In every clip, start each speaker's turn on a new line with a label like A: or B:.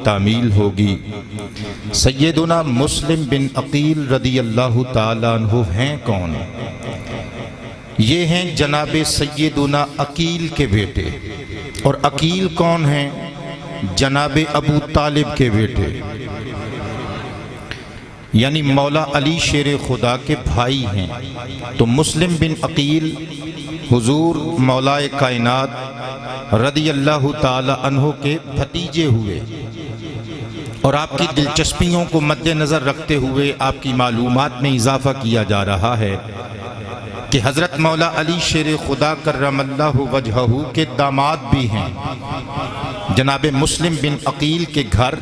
A: تعمیل ہوگی۔ سیدنا مسلم بن عقیل رضی اللہ تعالیٰ عنہ ہیں کون؟ یہ ہیں جناب سیدنا عقیل کے بیٹے۔ اور عقیل کون ہیں؟ جناب ابو طالب کے بیٹے، یعنی مولا علی شیر خدا کے بھائی ہیں۔ تو مسلم بن عقیل حضور مولا کائنات رضی اللہ تعالی عنہ کے بھتیجے ہوئے، اور آپ کی دلچسپیوں کو مد نظر رکھتے ہوئے آپ کی معلومات میں اضافہ کیا جا رہا ہے کہ حضرت مولا علی شیر خدا کرم اللہ وجہہ کے داماد بھی ہیں۔ جناب مسلم بن عقیل کے گھر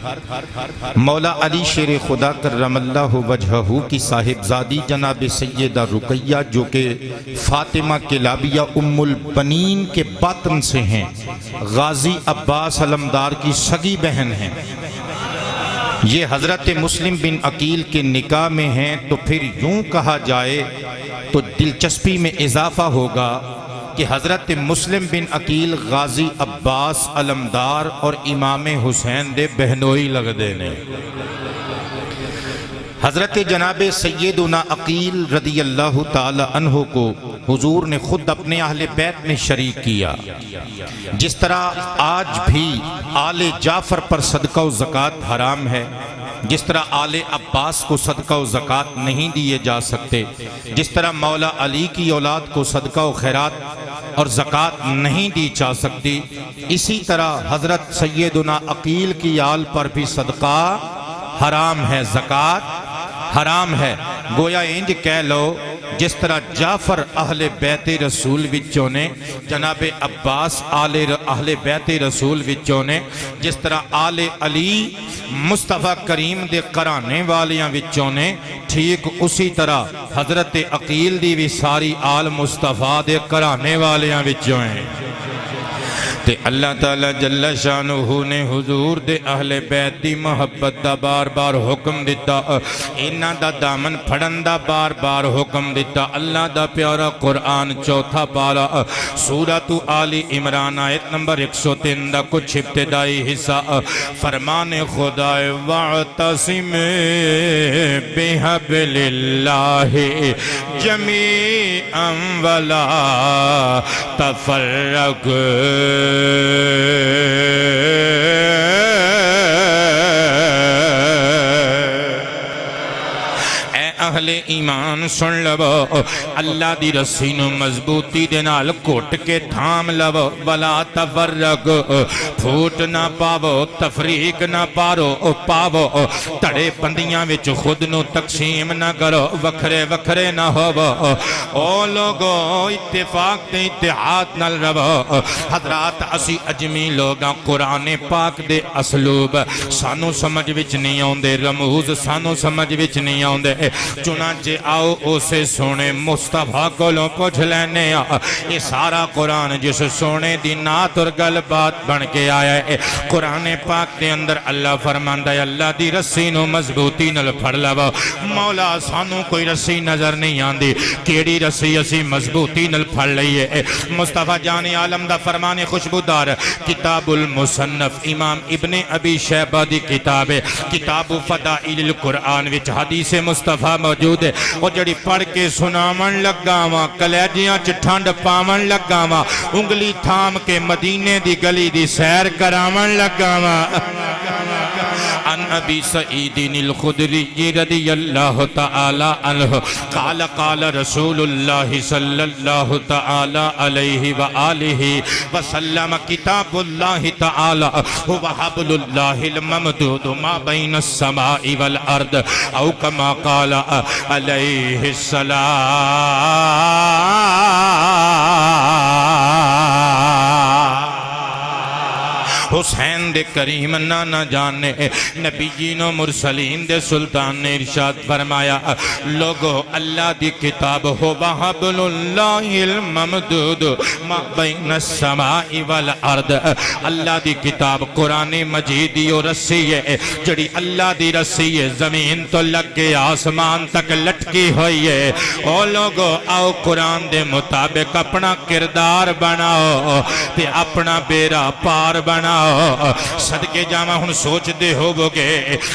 A: مولا علی شیر خدا کرم اللہ وجہہ کی صاحبزادی جناب سیدہ رقیہ، جو کہ فاطمہ کلابیہ ام البنین کے باطن سے ہیں، غازی عباس علمدار کی سگی بہن ہیں، یہ حضرت مسلم بن عقیل کے نکاح میں ہیں۔ تو پھر یوں کہا جائے تو دلچسپی میں اضافہ ہوگا کہ حضرت مسلم بن عقیل غازی عباس علمدار اور امام حسین دے بہنوئی لگ دینے۔ حضرت جناب سیدنا عقیل رضی اللہ تعالی عنہ کو حضور نے خود اپنے اہل بیت میں شریک کیا، جس طرح آج بھی آل جعفر پر صدقہ و زکوٰۃ حرام ہے، جس طرح آل عباس کو صدقہ و زکوٰۃ نہیں دیے جا سکتے، جس طرح مولا علی کی اولاد کو صدقہ و خیرات اور زکوٰۃ نہیں دی جا سکتی، اسی طرح حضرت سیدنا عقیل کی آل پر بھی صدقہ حرام ہے، زکوٰۃ حرام ہے۔ گویا انج کہہ لو جس طرح جعفر اہل بیت رسول وچوں نے، جناب عباس اہل بیت رسول وچوں نے، جس طرح آل علی مصطفیٰ کریم دے قرانے والیاں وچوں نے، ٹھیک اسی طرح حضرت عقیل دی بھی ساری آل مصطفیٰ دے قرانے والیاں وچوں ہیں۔ تے اللہ تعالیٰ جل شانہ نے حضور دے اہل بیت دی محبت دا بار بار حکم دیتا، انہاں دا دامن پھڑن دا بار بار حکم دیتا۔ اللہ دا پیارا قرآن چوتھا پارا سورۃ آل عمران آیت نمبر 103 دا کچھ ابتدائی حصہ فرمان خدا وَاعْتَصِمْ بِحَبْلِ اللَّهِ جَمِيعًا وَلَا تَفَرَّقُوا۔ اہل ایمان سن لو، اللہ دی رسی نو مضبوطی دے نال گھٹ کے تھام لو، ولا تفرق، پھوٹ نہ پاو، تفریق نہ پاو، تڑے پندیاں وچ خود نو تقسیم نہ کرو، وکھرے وکھرے نہ ہوو، او لوگو اتفاق تے اتحاد نال رہو۔ حضرات اسی اجمی لوگاں قرآن پاک دے اسلوب سانو سمجھ وچ نہیں آوندے، رموز سانو سمجھ وچ نہیں آوندے، چنانچہ آؤ اسے سونے مصطفیٰ کولوں پوچھ لینے، یہ سارا قرآن جس سونے دی نعت اور گل بات بن کے آیا ہے۔ قرآن پاک دے اندر اللہ فرماندا ہے اللہ دی رسی نو مضبوطی نال پھڑ لو۔ مولا سانو کوئی رسی نظر نہیں آندی، کیڑی رسی اسی مضبوطی نال پھڑ لئیے۔ مصطفیٰ جان عالم دا فرمان خوشبودار کتاب المصنف امام ابن ابی شیبہ دی کتاب ہے، کتاب فضائل القرآن وچ حدیث مصطفیٰ موجود ہے۔ وہ جڑی پڑھ کے سناون لگا وا، کلیجیاں چ ٹھنڈ پاون لگا وا، انگلی تھام کے مدینے دی گلی دی سیر کراون لگا وا۔ عن ابی سعید الخدری رضی اللہ تعالی عنہ قال قال رسول اللہ صلی اللہ تعالی علیہ وآلہ وسلم کتاب اللہ تعالی هو حبل اللہ الممدود ما بین السماء والارض او کما قال علیہ السلام۔ حسین دے کریم نانا جانے نبیین و مرسلین دے سلطان نے ارشاد فرمایا، لوگو اللہ دی کتاب ہو حبل اللہ الممدود ما بین السماء والارض، اللہ دی کتاب قرآن مجیدی و رسی ہے جڑی اللہ دی رسی ہے زمین تو لگ کے آسمان تک لٹکی ہوئی ہے۔ او لوگو آؤ قرآن دے مطابق اپنا کردار بناؤ تے اپنا بیڑا پار بناؤ۔ صدقے جاواں ہن سوچدے ہووگے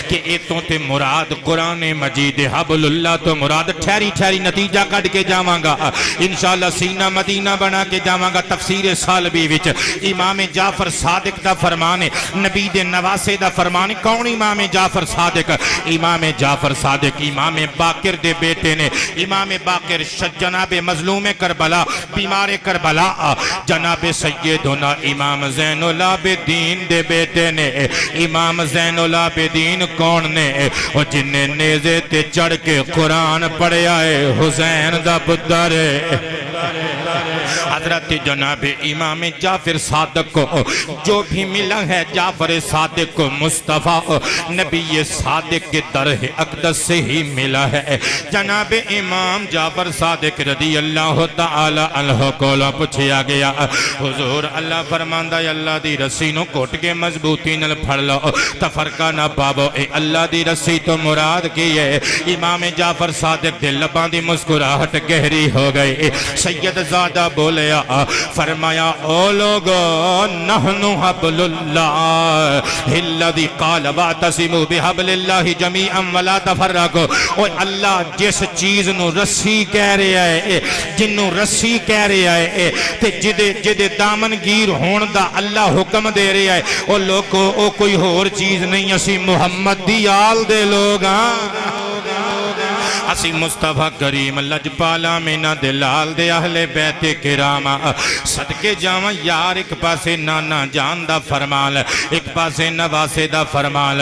A: کہ اے تو تے مراد قرآن مجید حبل اللہ تو مراد ٹھہری ٹھہری نتیجہ کٹ کے جاواں گا انشاءاللہ سینہ مدینہ بنا کے جاواں گا تفسیر سالبی وچ امام جعفر صادق دا فرمان نبی دے نواسے دا فرمان کون امام جعفر صادق امام جعفر صادق امام باقر دے بیٹے نے امام باقر جناب مظلوم کربلا بیمار کربلا جناب سیدنا امام زین العابدین دے بیٹے نے امام زین العابدین کون نے وہ جن نے نیزے تے چڑھ کے قرآن پڑھیا ہے حسین دا پتر حضرت جناب امام جعفر صادق کو جو بھی ملا ہے جعفر صادق کو مصطفیٰ نبی صادق کے درہ اقدس سے ہی ملا ہے جناب امام جعفر صادق رضی اللہ تعالی عنہ کو پوچھیا گیا حضور اللہ فرماندہ اللہ دی رسی نو کوٹ کے مضبوطی نل پھڑ لو تفرقہ نہ پاو اے اللہ دی رسی تو مراد کی ہے امام جعفر صادق دے لباں دی مسکراہٹ گہری ہو گئی سید زادہ بولیا فرمایا او لوگو نحنو حبل اللہ الذی قال واعتصموا بحبل اللہ جمیعا ولا تفرقوا او اللہ جس چیز نو رسی کہہ رہا ہے جنو رسی کہہ رہا ہے تے جدے دامن گیر ہون دا اللہ حکم دے رہا ہے او لوگو او کوئی اور چیز نہیں اسی محمد دی آل دے لوگ اسی مصطفیٰ کریم لجپالا مینا دلال دے اہل بیت کرام صدقے جاواں یار ایک پاسے نانا جان دا فرمال ایک پاسے نواسے دا فرمال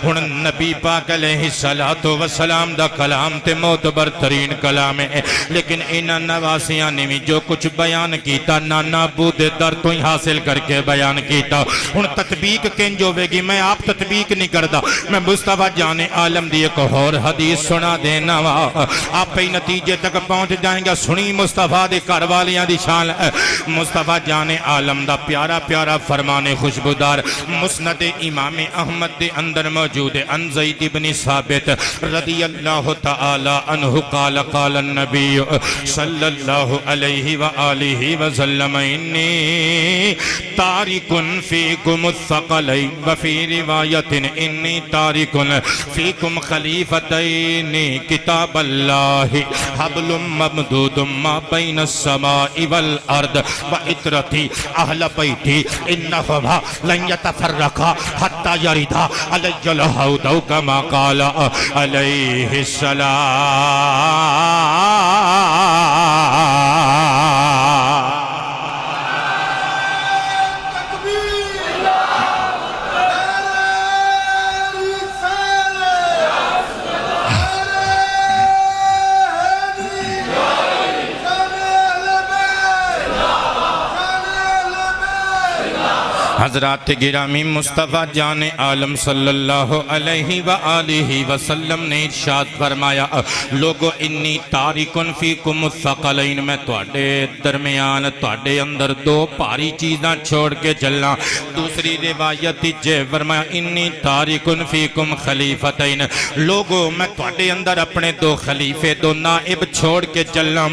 A: ہن نبی پاک علیہ السلام دا کلام تے معتبر ترین کلام ہے لیکن انہاں نواسیاں نے بھی جو کچھ بیان کیتا نانا ابو دے در تو ہی حاصل کر کے بیان کیتا ہن تطبیق کنج ہوے گی میں آپ تطبیق نہیں کردا میں مصطفیٰ جان عالم دی ایک اور حدیث سنا دینا آپ پہ نتیجے تک پہنچ جائیں گا سنی مصطفیٰ دے کار والیاں دی شان مصطفیٰ جان عالم دا پیارا پیارا فرمان خوشبودار مسند امام احمد دے اندر موجود ہے ان زید بن ثابت رضی اللہ تعالی عنہ قال قال النبی صلی اللہ علیہ وآلہ وسلم انی تارکن فیکم الثقلین وفی روایت انی تارکن فیکم خلیفتین کتاب اللہ حبل ممدود ما بین السماء والارض وعطرتی اہل بیتی انہما لن یتفرقا حتی یردا علی الحوض کما قال علیہ السلام حضرات گرامی مصطفیٰ جان عالم صلی اللہ علیہ وآلہ وسلم نے ارشاد فرمایا لوگو انی تارکن فیکم الثقلین میں توڑے درمیان توڑے اندر دو پاری چیزاں چھوڑ کے چلنا دوسری روایت جے فرمایا انی تارکن فیکم خلیفتین لوگو میں توڑے اندر اپنے دو خلیفے دو نائب چھوڑ کے چلنا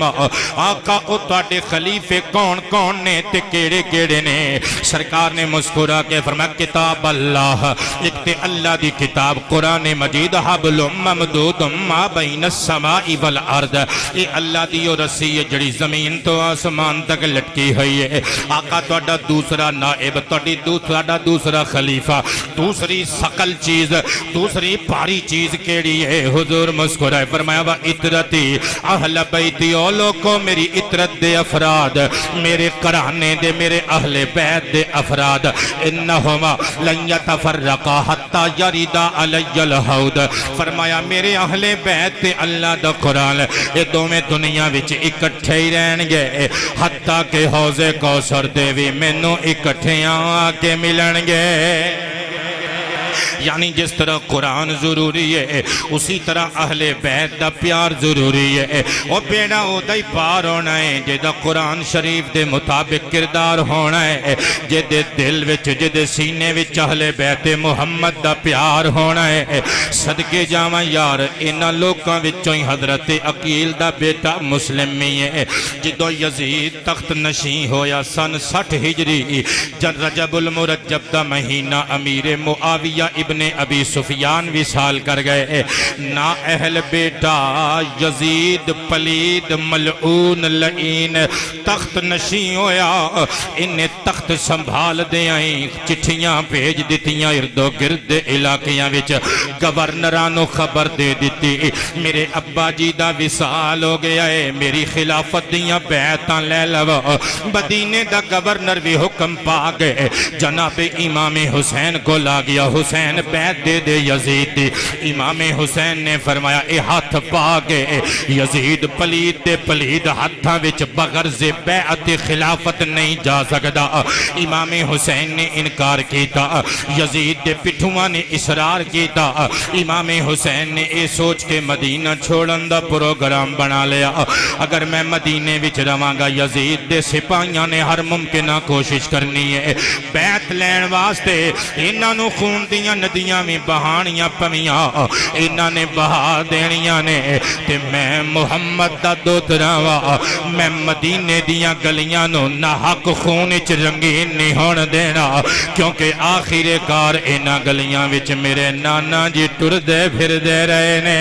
A: آقا او توڑے خلیفے کون کون نے تے کیڑے کیڑے نے سرکار نے مسکرا کے فرمایا کتاب اللہ ایک تے اللہ دی کتاب قرآن مجید حبل ممدود ما بین السماء والارض اے اللہ دی اور رسی جڑی زمین تو آسمان تک لٹکی ہوئی ہے آقا توڑا دوسرا نائب توڑا دوسرا خلیفہ دوسری سقل چیز دوسری پاری چیز کیڑی ہے حضور مسکرائے فرمایا وہ اطرتی اہل بیتی او لوگو میری اطرت دے افراد میرے قرآنے دے میرے اہل بیت دے افراد انہما لن یتفرقا حتی یریدا علی الحوض فرمایا میرے اہل بیت تے اللہ دا قرآن یہ دو میں دنیا وچ اکٹھے ہی رہن گے حتی کہ حوض کوثر دے وی مینوں اکٹھے آ کے ملن گے یعنی جس طرح قرآن ضروری ہے اسی طرح اہل بیت دا پیار ضروری ہے وہ بیڑا او دا ہی پار ہونا ہے جیدہ قرآن شریف دے مطابق کردار ہونا ہے جیدے دل وچ جیدے سینے وچ اہل بیت محمد دا پیار ہونا ہے صدقے جاواں یار انہاں لوکاں وچوں ہی حضرت عقیل دا بیٹا مسلم ہی ہے جدو یزید تخت نشین ہویا سن 60 ہجری جن رجب المرجب دا مہینہ امیر معاویہ ابن ابی سفیان وصال کر گئے نا اہل بیٹا یزید پلید ملعون لعین تخت نشین ہویا انہیں تخت سنبھال دے آئیں چٹھیاں بھیج دیتیاں ارد و گرد علاقیاں وچ گورنرانو خبر دے دیتی میرے ابا جی دا وصال ہو گیا ہے میری خلافت دیاں بیعتاں لے لو مدینے دا گورنر بھی حکم پا گئے جناب امام حسین کو لا گیا حسین بیعت دے دے یزید دی امام حسین نے فرمایا اے ہاتھ پا گئے یزید پلید دے پلید ہاتھاں وچ بغرض بیعت خلافت نہیں جا سکتا امام حسین نے انکار کیتا یزید دے پٹھواں نے اصرار کیتا امام حسین نے اے سوچ کے مدینہ چھوڑن دا پروگرام بنا لیا اگر میں مدینے وچ رواں گا یزید دے سپاہیاں نے ہر ممکنہ کوشش کرنی ہے بیعت لین واسطے انہاں نو خون دیاں ندیاں میں بہانیاں پمیاں انہاں نے بہا دینیاں نے تے میں محمد دا دوترا وا میں مدینے دیاں گلیاں نو ناحق خون وچ رنگین نہیں ہون دینا کیونکہ آخر کار انہاں گلیاں وچ میرے نانا جی ٹر دے پھر دے رہے نے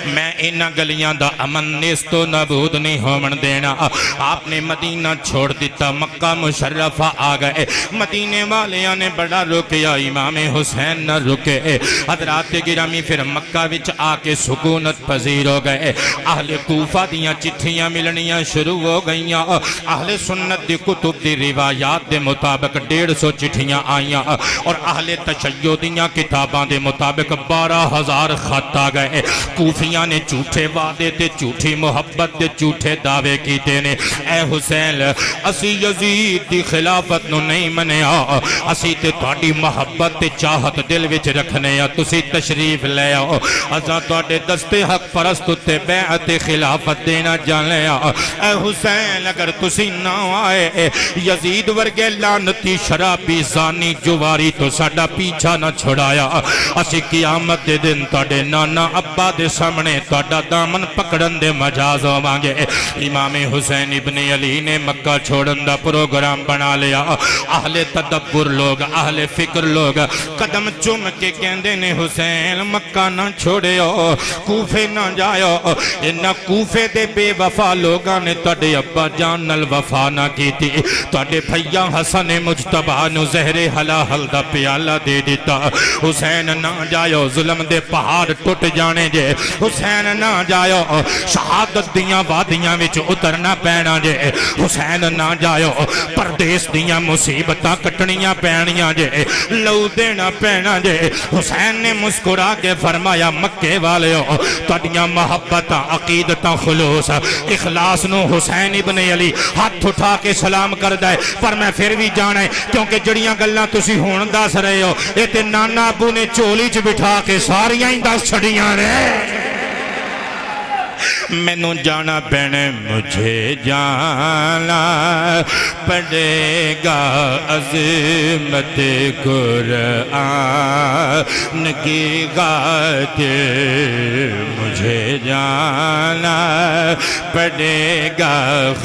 A: میں انہاں گلیاں دا امن نیست و نابود نہیں ہومن دینا آپ نے مدینہ چھوڑ دیتا مکہ مشرفہ آ گئے مدینے والیاں نے بڑا رکیا امام حسین نہ رکے حضرات گرامی پھر مکہ وچ آ کے سکونت پذیر ہو گئے اہل کوفہ دیاں چٹھیاں ملنیاں شروع ہو گئیاں اہل سنت دی کتب دی روایات دے مطابق 150 چٹھیاں آئیاں اور اہل تشیع دیاں کتاباں دے مطابق 12,000 خط آ گئے کوفیاں نے جھوٹے وعدے تے جھوٹی محبت تے جھوٹے دعوے کیتے نے اے حسین اسی یزید دی خلافت نو نہیں منیا اسی تے تہاڈی محبت تے چاہت دل وچ رکھنے آ تسی تشریف لے آؤ اساں تہاڈے دستے حق پرست تے بیعت خلافت دینا جانے آ اے حسین اگر تسی نہ آئے یزید ورگے لعنتی شرابی زانی جواری تو ساڈا پیچھا نہ چھڑایا اسی قیامت دے دن تہاڈے نانا ابا دے سامنے تہاڈا دامن پکڑن دے مجاز ہوانگے امام حسین ابن علی نے مکہ چھوڑن دا پروگرام بنا لیا اہل تدبر لوگ اہل فکر لوگ قدم چوم کے کہندے نے حسین مکہ نہ چھوڑیو کوفے نہ جائیو انہاں کوفے دے بے وفا لوگاں نے تہاڈے ابا جان نال وفا نہ کیتی تہاڈے بھیا حسن مجتبی نو زہر حلال دا پیالہ دے دیتا حسین نہ جائیو ظلم دے پہاڑ ٹوٹ جانے جے حسین نہ جائیو شہادت دیاں وادیاں وچ اترنا پینا جے حسین نہ جائیو پردیس دیاں مصیبتاں کٹنیاں پینیاں جے لو دینا پینا جے حسین نے مسکرا کے فرمایا مکے والیو تہاڈیاں محبتاں عقیدتاں خلوص اخلاص نو حسین ابن علی ہاتھ اٹھا کے سلام کر دے پر میں پھر بھی جانا ہے کیونکہ جڑیاں گلاں تسی ہون دس رہے ہو اے تے نانا ابو نے چولی چ بٹھا کے ساریاں ہی دس چھڑیاں نے مینوں جانا پینے مجھے جانا پڑے گا عظمت قرآن کی خاطر مجھے جانا پڑے گا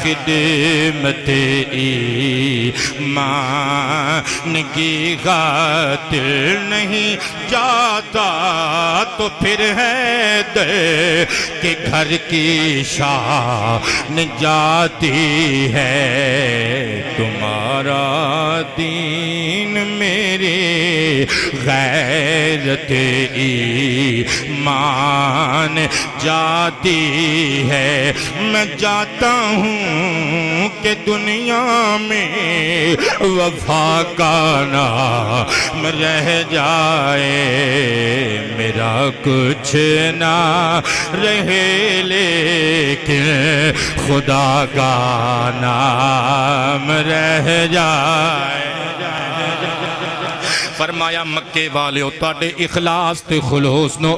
A: خدمت ایمان کی خاطر نہیں جاتا تو پھر ہے دے کہ گھر کی شان جاتی ہے تمہارا دین میری غیرت ایمان جاتی ہے میں جاتا ہوں کہ دنیا میں وفا کا نام رہ جائے میرا کچھ نہ رہے لیکن خدا کا نام رہ جائے فرمایا مکے والے تواڈے اخلاص تے خلوص نو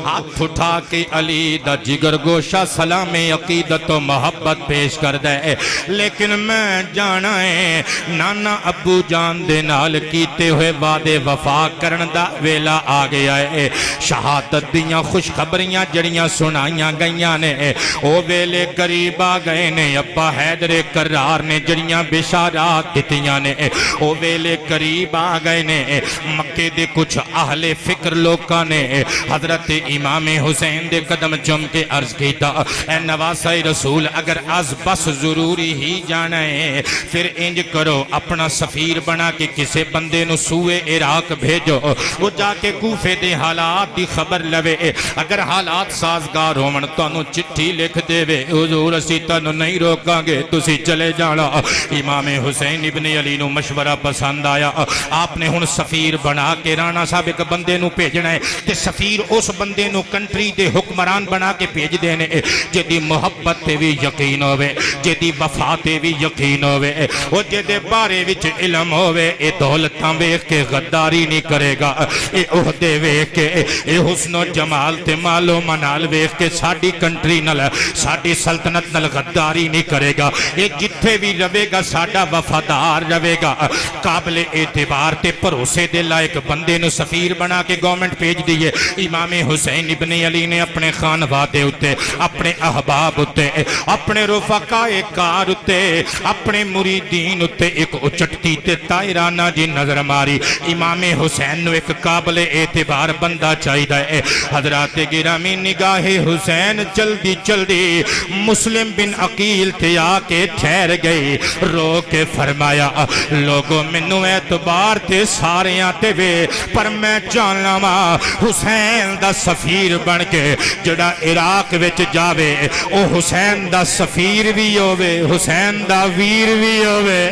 A: ہاتھ اٹھا کے علی دا جگر گوشہ سلام عقیدت و محبت پیش کر دے لیکن میں جانا ہے نانا ابو جان دے نال کیتے ہوئے وعدے وفا کرن دا ویلا آ گیا ہے شہادت دیاں خوشخبریاں جڑیاں سنائیاں گئیاں نے او ویلے قریب آ گئے نے ابا حیدر کرار نے جڑیاں بشارات دیتیاں نے او ویلے قریب آ گئے نے مکے دے کچھ اہل فکر لوکاں نے حضرت امام حسین دے قدم چم کے عرض کیتا اے نواسہ رسول اگر از بس ضروری ہی جانا ہے پھر انج کرو اپنا سفیر بنا کے کسے بندے نو سوئے عراق بھیجو وہ جا کے کوفے دے حالات دی خبر لوے اگر حالات سازگار ہومن تانوں چٹھی لکھ دے وے حضور اسی تانوں نہیں روکاں گے تسی چلے جانا امام حسین ابن علی نو مشورہ پسند آیا آپ نے ہن سفیر بنا کے رانا صاحب ایک بندے نو بھیجنا ہے تے سفیر اس بندے نو کنٹری دے حکمران بنا کے بھیج دینے جدی محبت تے بھی یقین ہوئے جدی وفا تے بھی یقین ہوئے او جدے بارے وچ علم ہوئے اے دولتاں ویکھ کے غداری نہیں کرے گا اے عہدے ویکھ کے اے حسن و جمال تے مال و منال ویکھ کے ساڈی کنٹری نال ساڈی سلطنت نال غداری نہیں کرے گا اے جتھے بھی رہے گا ساڈا وفادار رہے گا قابل اعتبار تے بھروسے دے لائق بندے نو سفیر بنا کے گورنمنٹ بھیج دیے امام حسین ابن علی نے اپنے خانوادے اتے اپنے احباب اتے اپنے رفقاء کار اتے اپنے مریدین اتے ایک اچٹتی تے تائرانہ جی نظر ماری امام حسین نو ایک قابل اعتبار بندہ چاہیے حضرات گرامی نگاہ حسین جلدی جلدی مسلم بن عقیل تے آ کے ٹھہر گئی رو کے فرمایا لوگوں منو اعتبار تے ساریاں تے وے پر میں جاننا وا حسین دا سفیر بن کے جڑا عراق وچ جاوے او حسین دا سفیر بھی ہووے حسین دا ویر بھی ہووے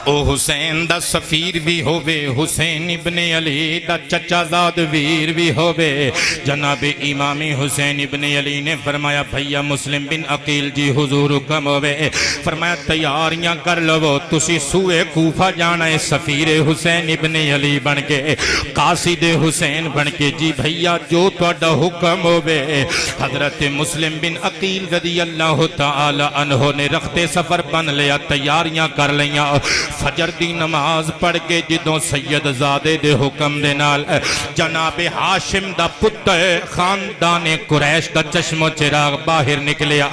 A: او حسین دا سفیر بھی ہووے حسین ابن علی دا چچا زاد ویر بھی ہووے جناب امام حسین ابن علی نے فرمایا بھیا مسلم بن عقیل جی حضور حکم ہووے فرمایا تیاریاں کر لو تسی سوئے کوفہ جانا ہے سفیر حسین ابن علی بن کے قاصد حسین بن کے جی بھیا جو تہاڈا حکم ہووے حضرت مسلم بن عقیل رضی اللہ تعالی عنہ نے رخت سفر بن لیا تیاریاں کر لیاں فجر دی نماز پڑھ کے جدوں سید زادے دے حکم دے نال جناب ہاشم دا پتر خاندان قریش دا چشم و چراغ باہر نکلیا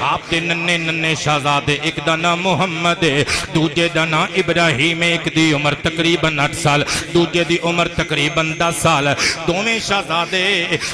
A: آپ دے ننے ننے شہزادے ایک دا نام محمد دوجے دا نام ابراہیم ایک دی عمر تقریباً 8 سال دوجے دی عمر تقریباً 10 سال دوویں شہزادے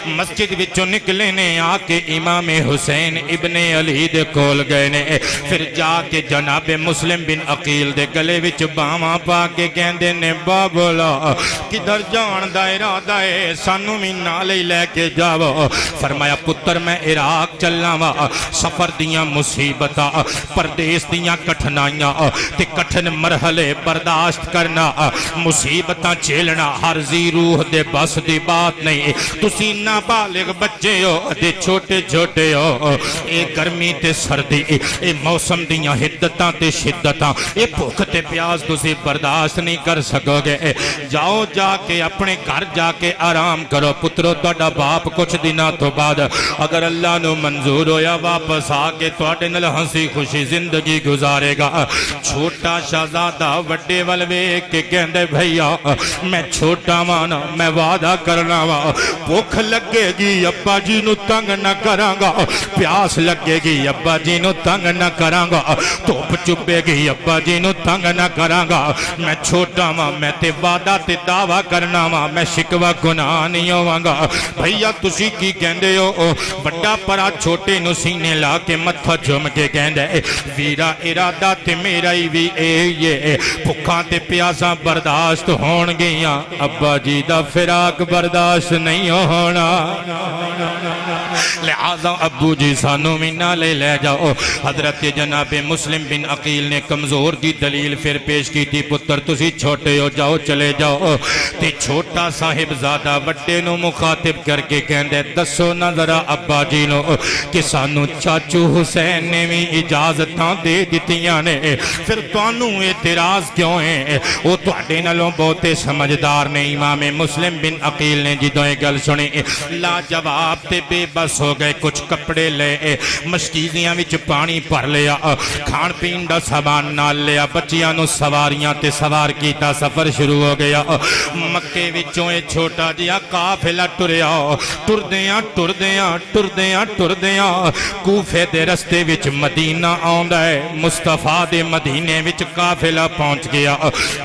A: مسجد وچوں نکلے نے آ کے امام حسین ابن علی دے کول گئے نے پھر جا کے جناب مسلم بن عقیل دے گلے وچ باواں پا کے کہندے نے بابلا کدھر جان دا ارادہ ہے سانو بھی نال ہی لے کے جاؤ فرمایا پتر میں عراق چلنا وا سفر دیاں مصیبتاں پردیس دیاں کٹھنائیاں تے کٹھن مرحلے برداشت کرنا مصیبتاں جھیلنا ہر زی روح دے بس دی بات نہیں تسی نابالغ بچے ہو تے چھوٹے چھوٹے ہو اے گرمی تے سردی اے موسم دیاں حدتاں تے شدتاں اے بھوک تے پیاس تسی برداشت نہیں کر سکو گے جاؤ جا کے اپنے گھر جا کے آرام کرو پترو تہاڈا باپ کچھ دنوں تو بعد اگر اللہ نو منظور ہویا واپس آ کے تہاڈے نال ہنسی خوشی زندگی گزارے گا چھوٹا شہزادہ وڈے ول ویکھ کے کہندے بھیا میں چھوٹا وانا میں وعدہ کرنا وا بھوک لگے گی ابا جی نو تنگ نہ کراں گا پیاس لگے گی ابا جی نو تنگ نہ کراں گا دھوپ چبے گی ابا جی نو تنگ نہ پیا کراں گا میں چھوٹا وا میں تے وعدہ تے دعویٰ کرنا وا میں شکوہ گناہ نہیں ہوواں گا بھیا تسی کی کہندے ہو بڑا پرا چھوٹے نو سینے لا کے متھا چوم کے کہندے ویرا ارادہ تے میرا ہی بھی یہ بھکھاں تے پیاساں برداشت ہون گیاں ابا جی دا فراق برداشت نہیں ہونا لہذا ابو جی سانو منا لے جاؤ حضرت جناب مسلم بن عقیل نے کمزور کی دلیل پھر پیش کی تھی پتر تسی چھوٹے ہو جاؤ چلے جاؤ تے چھوٹا صاحب زادہ وڈے نو مخاطب کر کے کہندے دسو نہ ذرا ابا جی نو کہ سانو چاچو حسین نے بھی اجازتاں دے دیتیاں نے پھر توانو اعتراض کیوں ہیں وہ تواڈے نالوں بہتے سمجھدار نے امام مسلم بن عقیل نے جدوں یہ گل سنی لا جواب تے بے بس ہو گئے کچھ کپڑے لے مشکیزیاں وچ پانی بھر لیا کھان پین دا سامان نال لیا بچیاں نو سواریاں تے سوار کیتا سفر شروع ہو گیا مکے وچوں اے چھوٹا جیا قافلہ ٹریا ٹردیاں کوفے دے رستے وچ مدینہ آوندا ہے مصطفیٰ دے مدینے وچ قافلہ پہنچ گیا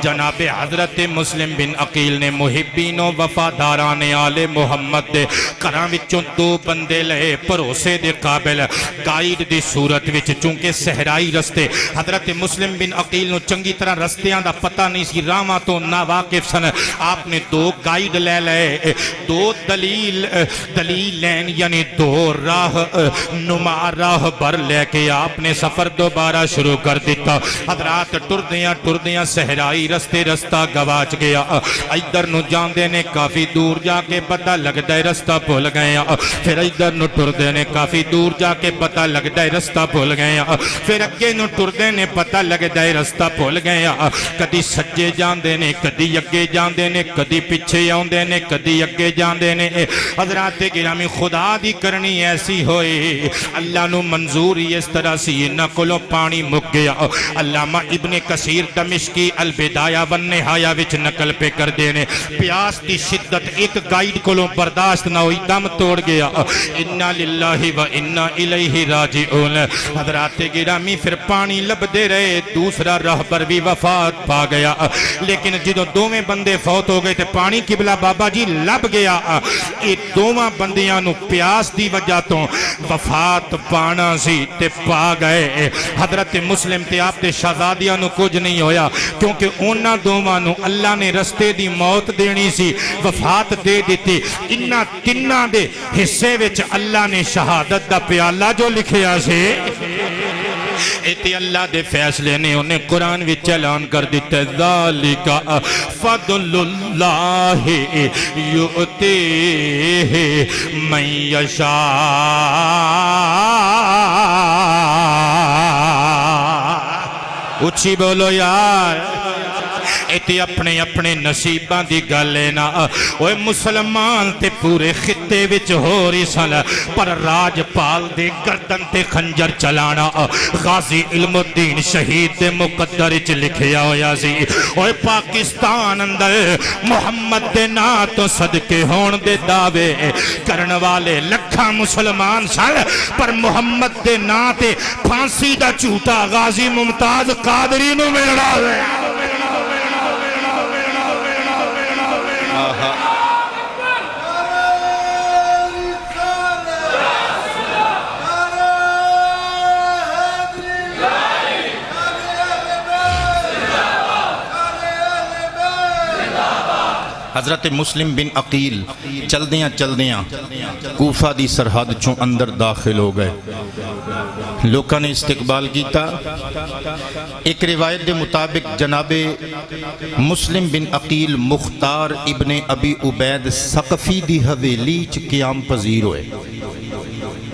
A: جناب حضرت مسلم بن عقیل نے محبین و وفاداران آل محمد دے گھراں وچوں دو بندے لے بھروسے دے قابل گائیڈ دی صورت وچ چونکہ صحرائی رستے حضرت مسلم بن عقیل نو چنگی طرح رستیاں دا پتہ نہیں سی راواں تو ناواقف سن آپ نے دو گائیڈ لے دو دلیل لین یعنی دو راہ نما راہ بر لے کے آپ نے سفر دوبارہ شروع کر دیتا حضرات ٹردیاں صحرائی رستہ گواچ گیا ادھر نو جاندے نے کافی دور جا کے پتہ لگدا ہے رستہ بھول گیا پھر ادھر نو ٹردے نے کافی دور جا کے پتہ لگدا ہے رستہ بھول گیا پھر اگے نو ٹردے نے پتہ لگدا ہے رستہ بھول گیا کدی سجے جاندے نے کدی اگے جاندے نے کدی پیچھے آوندے نے کدی اگے جاندے نے حضرات گرامی خدا دی کرنی ایسی ہوئی اللہ نو منظوری اس طرح سی انہاں کولوں پانی مک گیا علامہ ابن کثیر دمشقی البدایہ والنہایہ وچ نقل پہ کر دینے پیاس دی شدت ایک گائیڈ کولوں برداشت نہ ہوئی دم توڑ گیا انا للہ و انا الیہ راجعون حضرات گرامی پھر پانی لب دے رہے دوسرا رہبر بھی وفات پا گیا لیکن جدو دوویں بندے فوت ہو گئے تھے پانی قبلہ بابا جی لب گیا یہ دوواں بندیاں نو پیاس دی وجہ تو وفات پانا سی تے پا گئے حضرت مسلم تے آپ تے شہزادیاں نو کچھ نہیں ہویا کیونکہ اونا دوواں نو اللہ نے رستے دی موت دینی سی وفات دے دیتی انہاں تنہاں دے حصے وچ اللہ نے شہادت دا پیالہ جو لکھیا سے ایتی اللہ دے فیصلے نے انہیں قرآن وچ اعلان کر دیتے ذالک فضل اللہ یؤتیہ من یشاء اچھی بولو یار ایتی اپنے نصیباں دی گلے نا اوے مسلمان تے پورے خطے وچ ہو رہی سن پر راج پال دے گردن تے خنجر چلانا غازی علم الدین شہید دے مقدر وچ لکھیا ہویا سی اوے پاکستان اندر محمد دے نا تو صدقے ہون دے دعوے کرن والے لکھاں مسلمان سن پر محمد دے نا تے پھانسی دا جھوٹا غازی ممتاز قادری نو ملنا ہے
B: حضرت مسلم بن عقیل چلدیاں کوفہ دی سرحد چوں اندر داخل ہو گئے لوکاں نے استقبال کیتا ایک روایت دے مطابق جناب مسلم بن عقیل مختار ابن ابی عبید ثقفی دی حویلی چ قیام پذیر ہوئے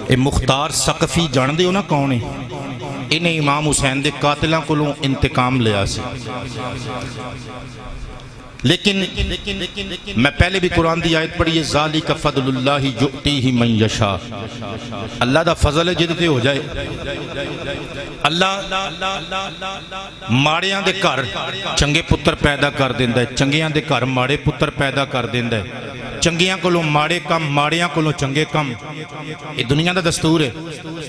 B: اے مختار ثقفی جان دے ہو نا کون ہے انہیں امام حسین دے قاتلاں کولوں انتقام لیا سی لیکن میں پہلے بھی قرآن دی آیت پڑھی ہے ذالک فضل اللہ یؤتیہ من یشاء اللہ دا فضل ہے جدتے ہو جائے اللہ ماڑیاں دے گھر چنگے پتر پیدا کر دیندہ ہے چنگیاں دے گھر ماڑے پتر پیدا کر دیندہ ہے چنگیاں کولوں ماڑے کم ماڑیاں کولوں چنگے کم یہ دنیا دا دستور ہے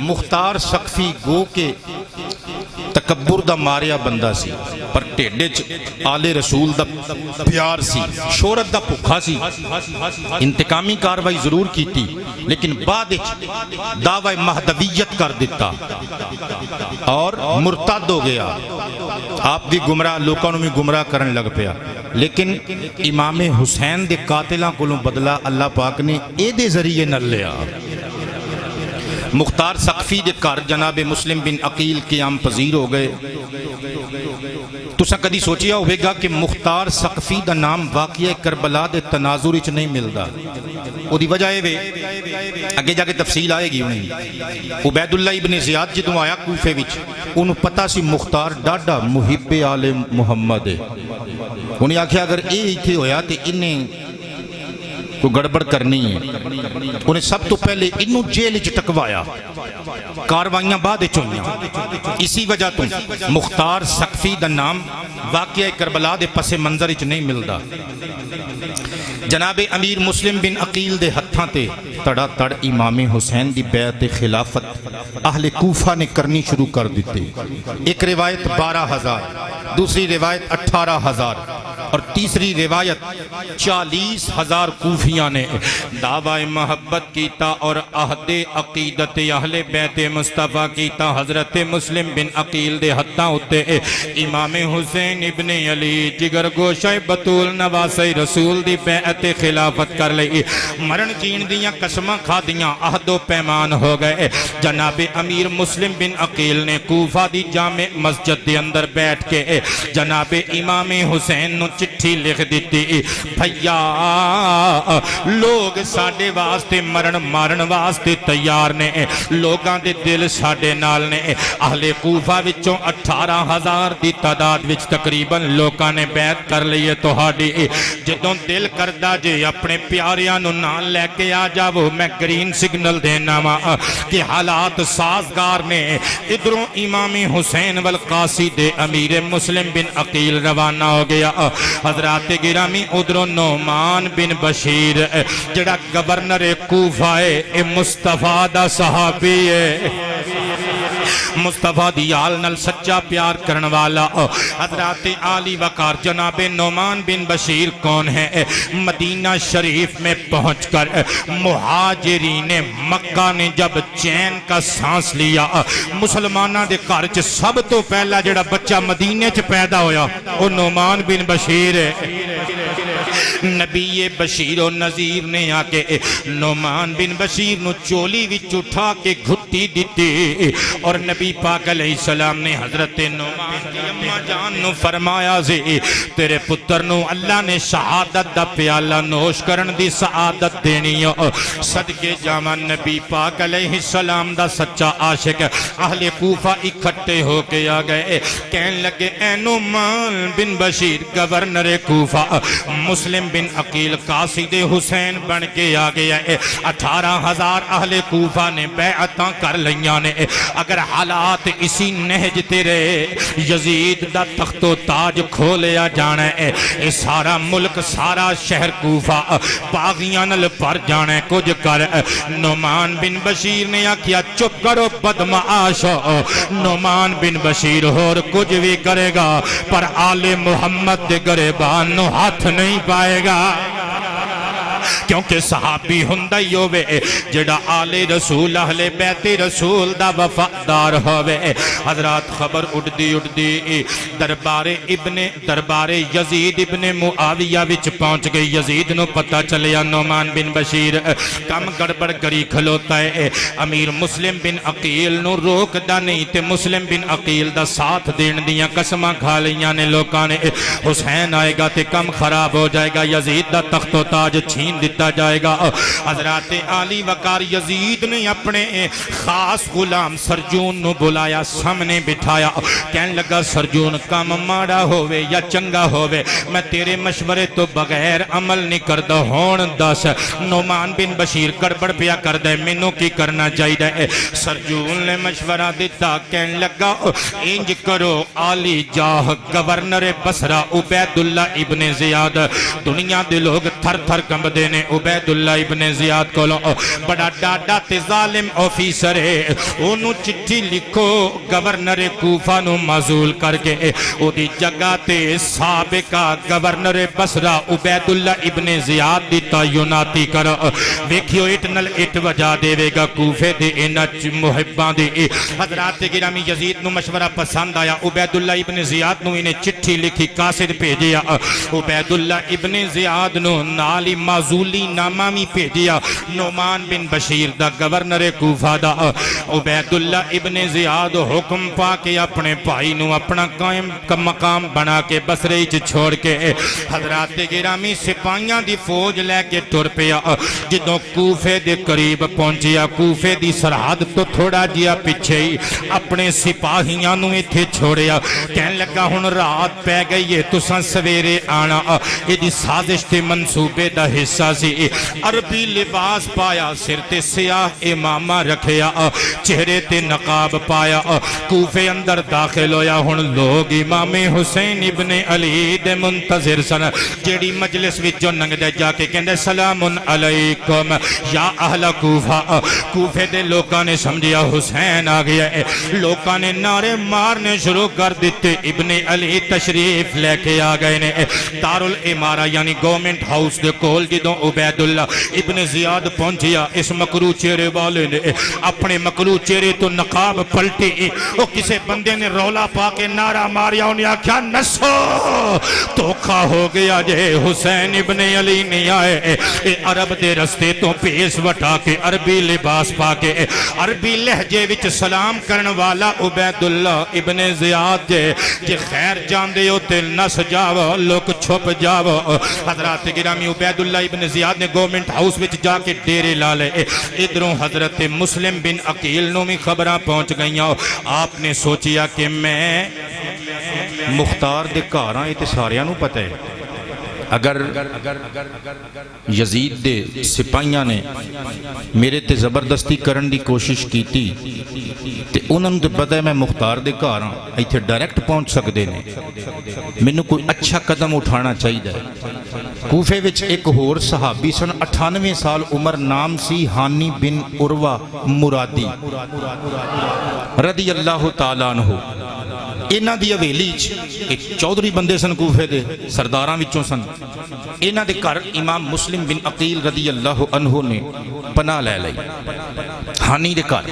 B: مختار ثقفی گو کے تکبر دا ماریا بندہ سی پر ٹھڈے چ آل رسول دا پیار سی، شہرت دا بھکھا سی، انتقامی کاروائی ضرور کیتی لیکن بعد دعوی مہدویت کر دیتا اور مرتد ہو گیا، آپ بھی گمراہ لوکاں نوں بھی گمراہ کرن لگ پیا۔ لیکن امام حسین دے قاتلاں کولوں بدلہ اللہ پاک نے اے دے ذریعے نہ لیا۔ مختار سقفی دے گھر جناب مسلم بن عقیل قیام پذیر ہو گئے۔ تساں کدی سوچیا ہوئے گا کہ مختار سقفی دا نام واقعہ کربلا دے تناظر وچ نہیں ملدا، او دی وجہ اے اگے جا کے تفصیل آئے گی انہیں۔ عبید اللہ ابن زیاد جدوں آیا کوفے وچ انہوں پتہ سی مختار ڈاڈا محب آل محمد ہے، انہیں آکھیا اگر اے ایتھے ہویا تے انہیں کو گڑبڑ کرنی ہے، انہیں سب تو پہلے انہوں جیل وچ ٹکوایا، کاروائیاں بعد چوئیاں۔ اسی وجہ تو مختار سقفی دا نام واقعہ کربلا دے پس منظر وچ نہیں ملدا۔ جناب امیر مسلم بن عقیل دے ہتھاں تے تڑا تڑ امام حسین دی بیعت خلافت اہل کوفہ نے کرنی شروع کر دیتے۔ ایک روایت 12,000، دوسری روایت 18,000 اور تیسری روایت 40,000 کوفیاں نے دعوی محبت کیتا اور عہد عقیدت اہل بیت مصطفیٰ کیتا۔ حضرت مسلم بن عقیل دے ہتھاں اُتے امام حسین ابن علی جگر گوشہ بطول نواسہ رسول دی بیعت خلافت کر لئی، مرن جین دیاں قسماں کھا دیاں، عہد و پیمان ہو گئے۔ جناب امیر مسلم بن عقیل نے کوفہ دی جامع مسجد دے اندر بیٹھ کے جناب امام حسین نو چٹھی لکھ دیتی، بھیا لوگ ساڈے واسطے مرن مارن واسطے تیار نے، لوگاں دے دل ساڈے نال نے۔ اہل کوفہ وچوں 18,000 دی تعداد وچ تقریباً لوکاں نے بیعت کر لئی ہے تہاڈی، جدوں دل کردا جے اپنے پیاریاں نو نال لے کے آ جاؤ، میں گرین سگنل دینا وا کہ حالات سازگار نے۔ ادھروں امام حسین والقاصی دے امیر مسلم بن عقیل روانہ ہو گیا۔ حضرات گرامی ادھروں نعمان بن بشیر جڑا گورنر کوفہ ہے، اے مصطفیٰ دا صحابی ہے، مصطفیٰ دی آل نل سچا پیار کرن والا۔ حضرات عالی وقار جناب نعمان بن بشیر کون ہے؟ مدینہ شریف میں پہنچ کر مہاجرین مکہ نے جب چین کا سانس لیا، مسلمانہ دے گھر چ سب تو پہلا جڑا بچہ مدینے چ پیدا ہویا وہ نعمان بن بشیر ہے۔ نبی بشیر و نذیر نے آکے نعمان بن بشیر نو چولی وچ اٹھا کے گھٹی دیتی اور نبی پاک علیہ السلام نے حضرت نعمان کی اماں جان نو فرمایا زی تیرے پتر نو اللہ نے شہادت دا پیالہ نوش کرن دی سعادت دینی ہو۔ صدقے جاواں نبی پاک علیہ السلام دا سچا عاشق اہل کوفہ اکھٹے ہو کے آ گئے، کہن لگے اے نعمان بن بشیر گورنر کوفہ مسلم بن عقیل قاصد حسین بن کے آ گیا ہے، 18,000 اہل کوفہ نے بیعتاں کر لیاں نے، اگر حالات اسی نہج تیرے یزید دا تخت و تاج کھولیا جانا ہے، اے سارا ملک سارا شہر کوفہ باغیاں نل پر جانا ہے، کچھ کر۔ نعمان بن بشیر نے آکھیا چپ کرو بدمعاش، نعمان بن بشیر اور کچھ بھی کرے گا پر آل محمد دے گریبان نو ہاتھ نہیں پائے گا، کیونکہ صحابی ہندائی ہوئے جڑا آل رسول اہل بیت رسول دا وفادار ہوئے۔ حضرات خبر اڑدی دربار یزید ابن معاویہ وچ پہنچ گئی۔ یزید نو پتہ چلیا نعمان بن بشیر کم گڑبڑ کری کھلوتا ہے، امیر مسلم بن عقیل نو روک دا نہیں تے مسلم بن عقیل دا ساتھ دین دیاں قسماں کھا لیاں نے لوکاں نے، حسین آئے گا تے کم خراب ہو جائے گا، یزید دا تخت و تاج چھین دیتا جائے گا۔ حضرات عالی وقار یزید نے اپنے خاص غلام سرجون نو بلایا، سامنے بٹھایا، کہنے لگا سرجون کام ماڑا ہوئے یا چنگا ہوئے میں تیرے مشورے تو بغیر عمل نہیں کردہ، ہون دس نعمان بن بشیر گڑبڑ پیا کر دے، مینوں کی کرنا چاہیے؟ سرجون نے مشورہ دیتا، کہنے لگا انج کرو عالی جاہ گورنر بصرہ عبید اللہ ابن زیاد، دنیا دے لوگ تھر تھر کمب دینے،
A: عبیداللہ ابن زیاد کو بڑا ڈاڈا تے ظالم آفیسر ہے انہوں چٹھی لکھو گورنر کوفہ نو معزول کر کے او دی جگہ تے سابقہ گورنر بصرہ عبیداللہ ابن زیاد دی تعیناتی کر ویکھیو اٹنل اٹ وجہ دے وے گا کوفے دے انچ محبان دے حضرات گرامی یزید نو مشورہ پسند آیا عبیداللہ ابن زیاد نو انہیں چٹھی لکھی قاصد بھیجیا عبیداللہ ابن زیاد نو نالی معزولی نامامی بھیجیا نعمان بن بشیر دا گورنر کوفہ دا عبیداللہ ابن زیاد حکم پا کے اپنے بھائی نو اپنا قائم مقام بنا کے بصرے چ چھوڑ کے حضرات گرامی سپاہیاں دی فوج لے کے ٹر پیا جدوں کوفے دے قریب پہنچیا کوفے دی سرحد تو تھوڑا جیا پیچھے ہی اپنے سپاہیاں نو ایتھے چھوڑیا کہن لگا ہن رات پہ گئی ہے تساں سویرے آنا یہ دی سازش تے منصوبے دا حصہ سی عربی لباس پایا سر تے سیاہ امامہ رکھیا چہرے تے نقاب پایا کوفے اندر داخل ہویا ہن لوگ امام حسین ابن علی دے منتظر سن جیڑی مجلس وچوں ننگدے جا کے کہندے سلام علیکم یا اہل کوفہ کوفے دے لوکاں نے سمجھیا حسین آ گیا ہے لوکاں نے نعرے مارنے شروع کر دیتے ابن علی تشریف لے کے آ گئے نے دارالامارہ یعنی گورنمنٹ ہاؤس دے کول جدوں عبیداللہ ابن زیاد پہنچیا اس مکرو چہرے والے نے اپنے مکرو چہرے تو نقاب پلٹی وہ کسے بندے نے رولا پا کے نعرہ ماریا انہیں آکھیا نسو دھوکا ہو گیا جے حسین ابن علی نہیں آئے عرب دے رستے تو پیس وٹا کے عربی لباس پا کے عربی لہجے وچ سلام کرن والا عبیداللہ ابن زیاد جے خیر جان دے ہو تل نس جاو لوگ چھپ جاو حضرات گرامی عبیداللہ ابن زیاد نے گورنمنٹ ہاؤس وچ جا کے ڈیرے لالے ادھروں حضرت مسلم بن عقیل نو میں خبراں پہنچ گئیاں آپ نے سوچیا کہ میں
B: مختار دے گھراں تے ساریاں نو پتہ ہے اگر یزید دے سپاہیاں نے میرے تے زبردستی کرن دی کوشش کیتی تے انہوں نے پتہ ہے میں مختار دے گھراں ایتھے ڈائریکٹ پہنچ سکدے نے مینوں کوئی اچھا قدم اٹھانا چاہیے کوفے وچ ایک ہور صحابی سن 98 سال عمر نام سی ہانی بن عروہ مرادی رضی اللہ تعالیٰ عنہ انہاں دی حویلی ایک چودھری بندے سن کوفے دے سرداراں وچوں سن انہاں دے گھر امام مسلم بن عقیل رضی اللہ عنہ نے پناہ لے لئی ہانی دے گھر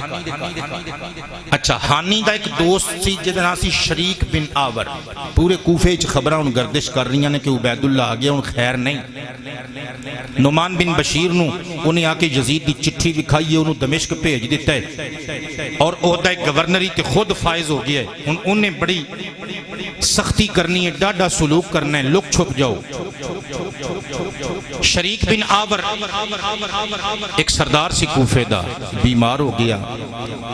B: اچھا ہانی دا ایک دوست سی جہدا نام سی شریک بن آور پورے کوفے وچ خبراں ہن گردش کر رہی ہیں کہ عبیداللہ آ گیا ہن خیر نہیں نعمان بن بشیر نو انہیں آ کے یزید دی چٹھی دکھائی ہے انہوں دمشق بھیج دیتا ہے اور عہدہ گورنری تے خود فائز ہو گیا ہے انہیں بڑی سختی کرنی ہے ڈاڈا سلوک کرنا ہے لوگ چھپ جاؤ شریک بن آور ایک سردار سی کوفے دا بیمار ہو گیا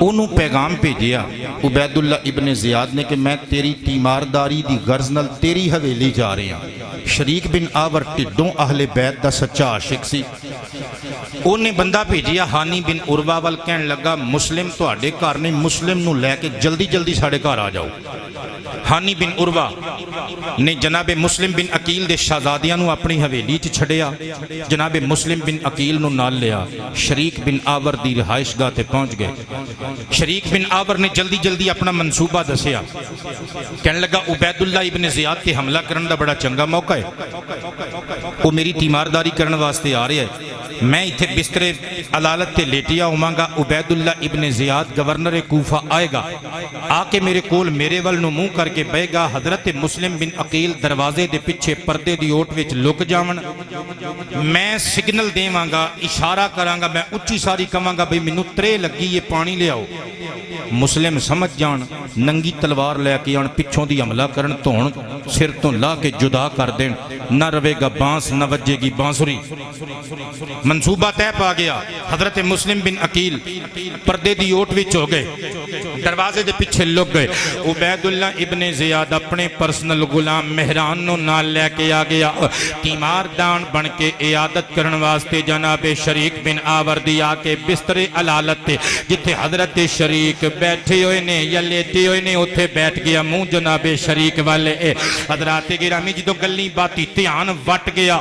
B: انہوں پیغام بھیجیا عبیداللہ ابن زیاد نے کہ میں تیری تیمارداری دی غرض نال تیری حویلی جا رہے ہیں شریک بن آور ٹڈوں اہل بیت دا سچا عاشق سی انہیں بندہ بھیجیا ہانی بن عروہ وال کہن لگا مسلم تو آڈے گھر نے مسلم نو لے کے جلدی جلدی ساڑے گھر آ جاؤ ہانی بن عروہ نے جناب مسلم بن عقیل دے شہزادیاں نو اپنی حویلی چ چھڑیا جناب مسلم بن عقیل نو نال لیا شریک بن آور دی رہائش گاہ تے پہنچ گئے شریک بن آور نے جلدی جلدی اپنا منصوبہ دسیا کہن لگا عبیداللہ ابن زیاد تے حملہ کرن دا بڑا چنگا موقع ہے وہ میری تیمارداری کرن واسطے آ رہے ہیں میں اتھے بستر علالت تے لیٹیا ہوں گا عبیداللہ ابن زیاد گورنر کوفہ آئے گا آ کے میرے کول میرے ول نو منہ کر کے بے گا حضرت مسلم بن عقیل دروازے دے پچھے پردے دی اوٹ وچ لک جاون میں سگنل دیواں گا اشارہ کراں گا میں اچھی ساری کہاں گا بھئی مینوں ترے لگی یہ پانی لے آؤ مسلم سمجھ جان ننگی تلوار لے کے آن پچھوں دی حملہ کرن تون سر تو لا کے جدا کر دین نہ روے گا بانس نہ وجے گی بانسری منصوبہ طے پا گیا حضرت مسلم بن عقیل پردے دی اوٹ وچ ہو گئے دروازے دے پیچھے لگ گئے عبیداللہ ابن
A: زیاد اپنے پرسنل غلام مہران نو نال لے کے آ گیا تیمار دان بن کے عیادت کرن واسطے جناب شریک بن آور دی آ کے بستر علالت تے جتھے حضرت شریک بیٹھے ہوئے نے یا لیٹے ہوئے نے اتھے بیٹھ گیا منہ جناب شریک والے حضرات گرامی جدو گلی باتی تیان وٹ گیا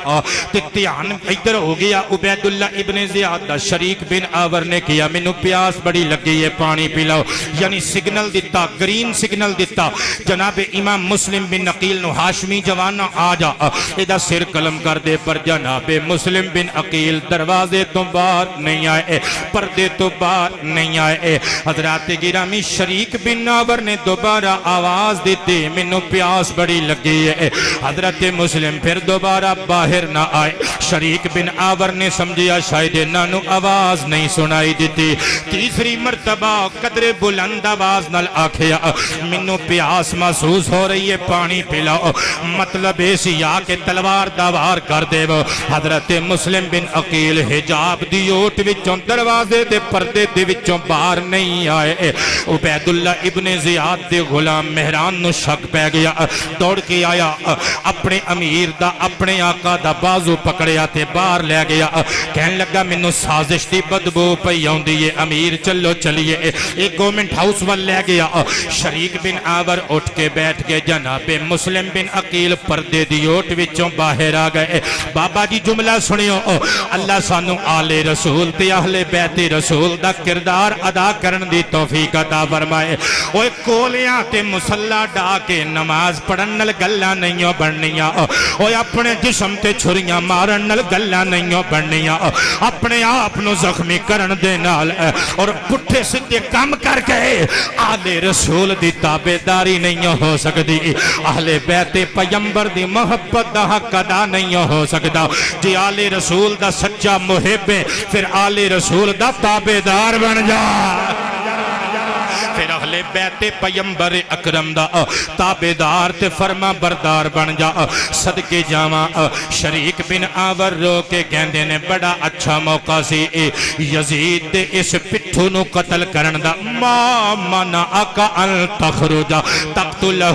A: تے تیان ادھر ہو گیا عبید اللہ ابن زیاد دا شریک بن آور نے کیا مینوں پیاس بڑی لگی ہے پانی پلاؤ یعنی سگنل دیتا گرین سگنل دیتا جناب امام مسلم بن عقیل نو ہاشمی جوانا آ جا ایدہ سر قلم کر دے پر جناب مسلم بن عقیل دروازے تو باہر نہیں آئے پردے تو باہر نہیں آئے حضرات گرامی شریک بن آور نے دوبارہ آواز دیتے منو پیاس بڑی لگی ہے حضرت مسلم پھر دوبارہ باہر نہ آئے شریک بن آور نے سمجھیا شاید نانو آواز نہیں سنائی دیتی تیسری مرتبہ قدر بلند آواز نال آکھیا منو پیاس محسوس ہو رہی ہے پانی پلاؤ مطلب ایسی آ کے تلوار دوار کر دے وہ حضرت مسلم بن عقیل حجاب دیوٹ وچوں دروازے دے پردے دے وچوں باہر نہیں آئے عبید اللہ ابن زیاد دے غلام مہران نو شک پہ گیا دوڑ کے آیا اپنے امیر دا اپنے آقا دا بازو پکڑیا تے باہر لے گیا کہن لگا منو سازش دی بدبو پئی آوندی ہے امیر چلو چلیے ایک گورنمنٹ ہاؤس وال لے گیا شریک بن آور اٹھ کے بیٹھ کے جناب مسلم بن عقیل پردے دی اوٹ وچوں باہر آ گئے بابا جی جملہ سنیو اللہ سانو آل رسول تے اہل بیت رسول دا کردار ادا کرن دی توفیق عطا فرمائے اوے کولیاں تے مسلح ڈا کے نماز پڑھن نال گلاں نہیں بننیاں اوے اپنے جسم تے چھریاں مارن نال گلاں نہیں بننیاں اپنے آپ نو زخمی کرن دے نال اور پٹھے سدھے کام کر کے آل رسول دی تابعداری نہیں ہو سکتی اہل بیت پیغمبر دی محبت دا حق ادا نہیں ہو سکتا جی آل رسول دا سچا محب ہے پھر آل رسول دا تابعدار بن جا پھر اہل بیت پیغمبر اکرم دا تابعدار تے فرما بردار بن جا صدقے جاواں شریک بن آور رو کے کہندے نے بڑا اچھا موقع سی یزید دے اس پٹھو نو قتل کرن دا ما منعک ان تخرج تقتلہ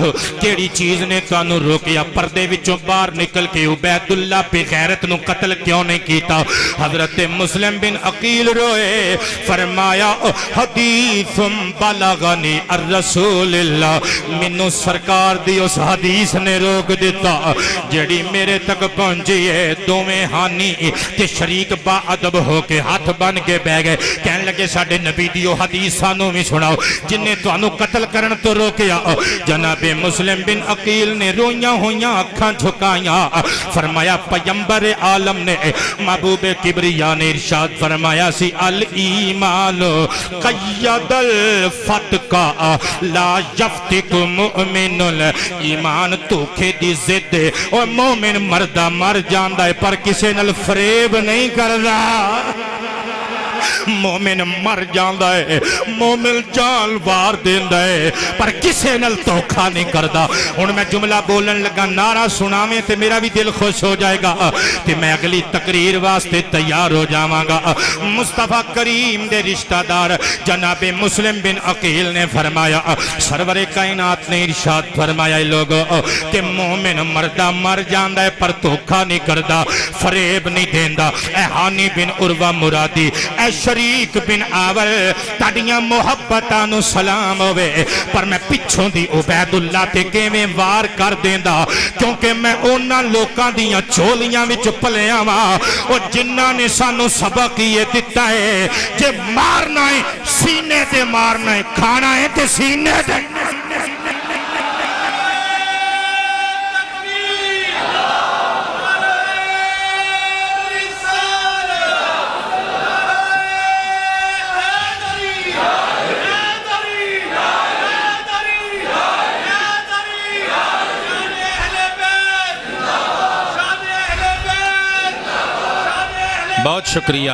A: کیڑی چیز نے تانوں روکیا پردے وچوں باہر نکل کے عبید اللہ پہ غیرت نو قتل کیوں نہیں کیتا حضرت مسلم بن عقیل روئے فرمایا حدیث بلغنی الرسول اللہ منو سرکار دی اس حدیث نے روک دیتا جڑی میرے تک پہنچی ہے دوویں ہانی کہ شریک با ادب ہو کے ہاتھ بن کے بہ گئے کہنے لگے ساڈے نبی دی حدیث سانوں بھی سناؤ جن نے تانوں قتل کرن تو روکیا جناب مسلم بن عقیل نے رویاں ہویاں اکھاں جھکائیاں فرمایا پیغمبر عالم نے محبوب کبریا نے ارشاد فرمایا سی الایمان قید الفتقہ لا یفتق مؤمن ایمان توکھے دی زد اور مومن مردہ مر جاندہ ہے پر کسے نل فریب نہیں کردا مومن مر جاندہ ہے مومن جان وار دیندہ ہے پر کسے نل توکھا نہیں کردہ ان میں جملہ بولن لگا نعرہ سنامیں تے میرا بھی دل خوش ہو جائے گا تے میں اگلی تقریر واسطے تیار ہو جاواں گا مصطفیٰ کریم دے رشتہ دار جناب مسلم بن عقیل نے فرمایا سرور کائنات نے ارشاد فرمایا لوگوں کہ مومن مردہ مر جاندہ ہے پر توکھا نہیں کردہ فریب نہیں دیندہ اے حانی بن عروہ مرادی اے شریک بن آور تاڑیاں محبتانو سلام ہوئے پر میں پچھوں دی عبید اللہ تے کیویں وار کر دیندہ کیونکہ میں اونا لوکاں دیاں چولیاں وچ پلیاں ماں اور جنہ نے سانو سبق یہ دیتا ہے جے مارنا ہے سینے تے مارنا ہے کھانا ہے تے سینے تے
B: بہت شکریہ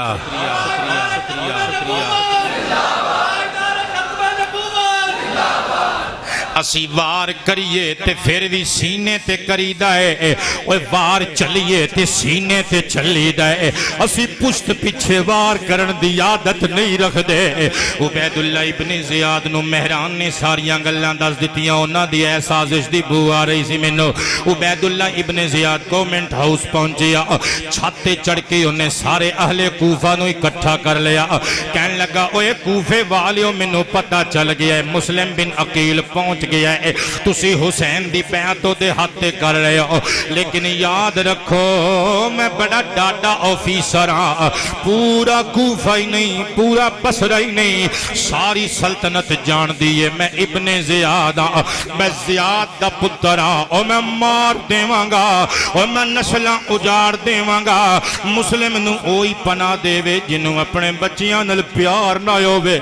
A: اسی وار کریے تے پھر بھی سینے تے کری دائے، اوہ وار چلیے تے سینے تے چلی دائے، اسی پشت پیچھے وار کرن دی عادت نہیں رکھ دے۔ عبید اللہ ابن زیاد نو مہران نے ساریاں گلاں دس دتیاں، انہاں دی اے سازش دی بو آ رہی سی مینوں۔ عبید اللہ ابن زیاد گورنمنٹ ہاؤس پہنچیا، چھت تے چڑھ کے انہیں سارے اہل کوفہ نو اکٹھا کر لیا، کہنے لگا اوے کوفے والیو مینوں پتہ چل گیا ہے مسلم بن عقیل پہنچ گیا ہے، تسی حسین دی بیعتوں دے ہاتھ کر رہے ہو، لیکن یاد رکھو میں بڑا ڈاٹا آفیسر ہاں، پورا کوفہ ہی نہیں، پورا بصرہ ہی نہیں، ساری سلطنت جان دیئے میں ابن زیاد ہاں، میں زیاد دا پتر ہاں، اور میں مار دیواں گا، اور میں نسلاں اجاڑ دیواں گا۔ مسلم نو اوہی پناہ دے وے جنوں اپنے بچیاں نال پیار نہ ہووے،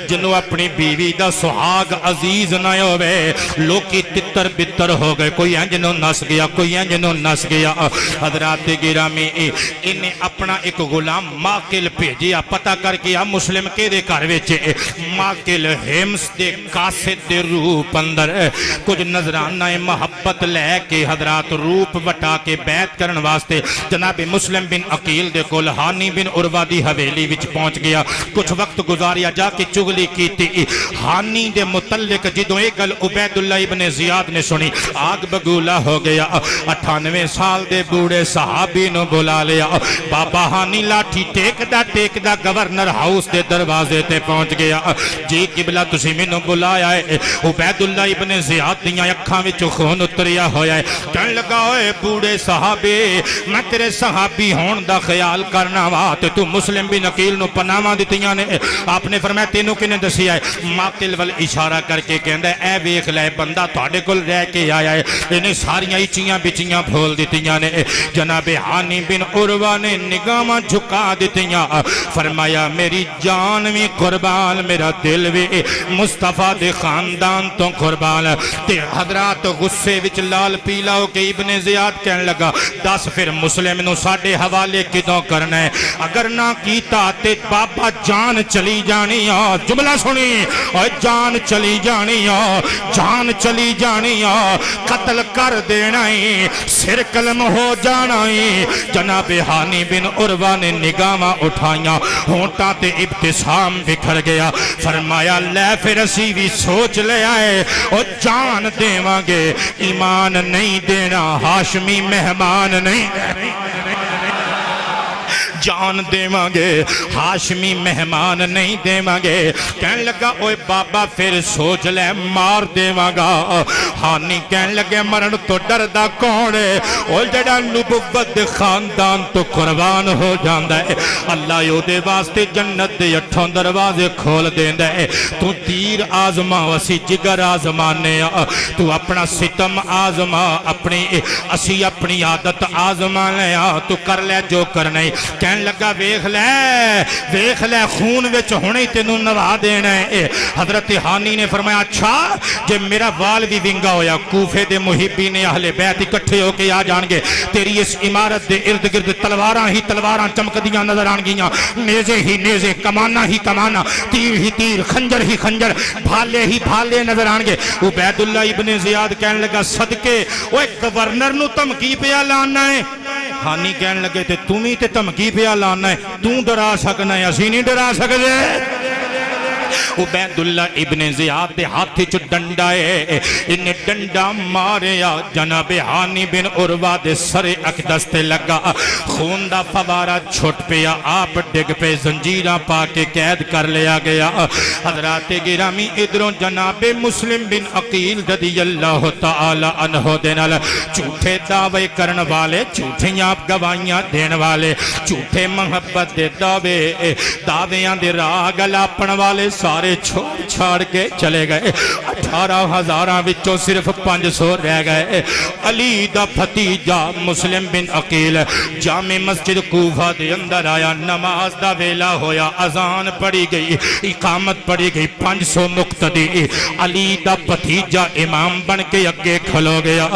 A: جنوں اپنی بیوی دا سہاگ عزیز نہ ہووے۔ لوکی تتر بتر ہو گئے، کوئی انجنوں نس گیا، کوئی انجنوں نس گیا۔ حضرات گرامی انہیں اپنا ایک غلام ماکل بھیجیا، پتہ کر کے مسلم کے دے گھر وچ ماکل ہمس دے قاصد دے روپ اندر کچھ نظرانہ محبت لے کے حضرات روپ وٹا کے بیعت کرن واسطے جناب مسلم بن عقیل دے کول ہانی بن عروہ دی حویلی وچ پہنچ گیا۔ کچھ وقت گزاریا، جا کے چغلی کیتی، ہانی دے متعلق جدوں ایک گل عبید اللہ ابن زیاد نے سنی، آگ بگولا ہو گیا۔ 98 سال دے بوڑھے صحابی نو بلا لیا، بابا ہانی لاٹھی ٹیک دا گورنر ہاؤس دے دروازے تے پہنچ گیا۔ جی قبلہ تسی مینوں بلایا ہے۔ عبید اللہ ابن زیاد دیاں اکھاں وچ خون اتریا ہویا ہے، کہنے لگا اوے بوڑھے صحابی میں تیرے صحابی ہون دا خیال کرنا وا تے تو مسلم بن عقیل نو پناہاں دتیاں نے۔ آپ نے فرمایا تینوں کنے دسیا ہے؟ ماقل ول اشارہ کر کے کہندا اے ویکھ لے بندہ تہاڈے کول رہ کے آیا ہے، انہیں ساریاں اچیاں بچیاں بھول دتیاں نے۔ جناب ہانی بن عروہ نے نگاہاں جھکا دتیاں، فرمایا میری جان بھی قربان، میرا دل بھی مصطفیٰ دے خاندان تو قربان۔ تے حضرات غصے وچ لال پیلا ہو کے ابن زیاد کہنے لگا دس پھر مسلم نو ساڈے حوالے کدوں کرنا ہے؟ اگر نہ کیتا تے بابا جان چلی جانی آ، جملہ سنی، اور جان چلی جانی آ، جان چلی جانی آ، قتل کر دینا ہی، سر قلم ہو جانا ہی۔ جناب ہانی بن عروہ نے نگاہاں اٹھائیاں، ہونٹاں تے ابتسام بکھر گیا، فرمایا لے پھر اسی بھی سوچ لے آئے اور جان دیواں گے، ایمان نہیں دینا، ہاشمی مہمان نہیں جان دیواں گے، ہاشمی مہمان نہیں دیواں گے۔ کہنے لگا اوے بابا پھر سوچ لے مار دیواں گا۔ ہانی کہنے لگے مرن تو ڈردا کون ہے؟ او جڑا نبوت خاندان تو قربان ہو جاندا ہے، اللہ یو دے واسطے جنت دے 8 دروازے کھول دیندا ہے۔ تو تیر آزما اسی جگر آزمانے، تو اپنا ستم آزما، اسی اپنی عادت آزما لے، تو کر لے جو کرنا ہے۔ کہنے لگا ویکھ لے خون وچ ہونے تینوں نوا دینا ہے۔ حضرت ہانی نے فرمایا اچھا جے میرا وال بھی ونگا ہویا، کوفے دے محبین اہل بیت اکٹھے ہو کے آ جان گے، تیری اس عمارت دے ارد گرد تلواراں ہی تلواراں چمکدیاں نظر آن گیاں، نیزے ہی نیزے، کمانا ہی کمانا، تیر ہی تیر، خنجر ہی خنجر، بھالے ہی بھالے نظر آن گے۔ عبید اللہ ابن زیاد کہنے لگا صدقے اوے گورنر نو دھمکی پیا لانا ہے؟ ہانی کہنے لگے تے تمہیں تے دھمکی پیا لانا ہے، تو ڈرا سکنا ہے، اسی نہیں ڈرا سکتے۔ عبید اللہ ابن زیاد دے ہاتھ چ ڈنڈا ہے، انہیں ڈنڈا ماریا، جناب ہانی بن عروہ دے سر اقدس تے لگا، خون دا فوارہ چھٹ پیا، آپ ڈگ پہ زنجیراں پا کے قید کر لیا گیا۔ حضرات گرامی ادھروں جناب مسلم بن عقیل رضی اللہ تعالی عنہ دے نال جھوٹے دعوے کرن والے، جھوٹیاں گواہیاں دین والے، جھوٹے محبت دے دعویاں دے راہ گلاپن والے سارے چھوڑ چھاڑ کے چلے گئے۔ 18,000 وچوں صرف 500 رہ گئے۔ علی دا بھتیجا مسلم بن عقیل جامع مسجد کوفہ دے اندر آیا، نماز دا ویلا ہویا، اذان پڑھی گئی، اقامت پڑھی گئی، 500 مقتدی، علی دا بھتیجا امام بن کے اگے کھلو گیا،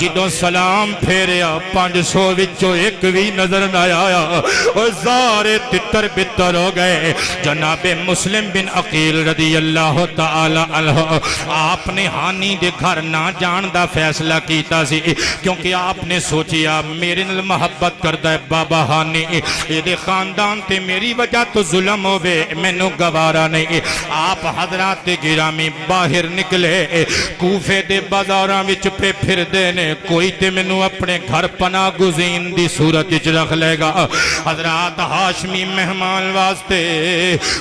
A: جدوں سلام پھیریا 500 وچوں ایک بھی نظر نہ آیا، اور سارے تتر بتر ہو گئے۔ جناب مسلم بن عقیل عقیل رضی اللہ تعالی عنہ آپ نے ہانی دے گھر نہ جان دا فیصلہ کیتا سی کیونکہ آپ نے سوچیا میرے نال محبت کردا ہے بابا ہانی یہ خاندان تے میری وجہ تو ظلم ہوئے مینوں گوارا نہیں آپ حضرات گرامی باہر نکلے کوفے دے بازاراں وچ پہ پھر دینے کوئی تے مینوں اپنے گھر پناہ گزین دی صورت وچ رکھ لے گا حضرات ہاشمی مہمان واسطے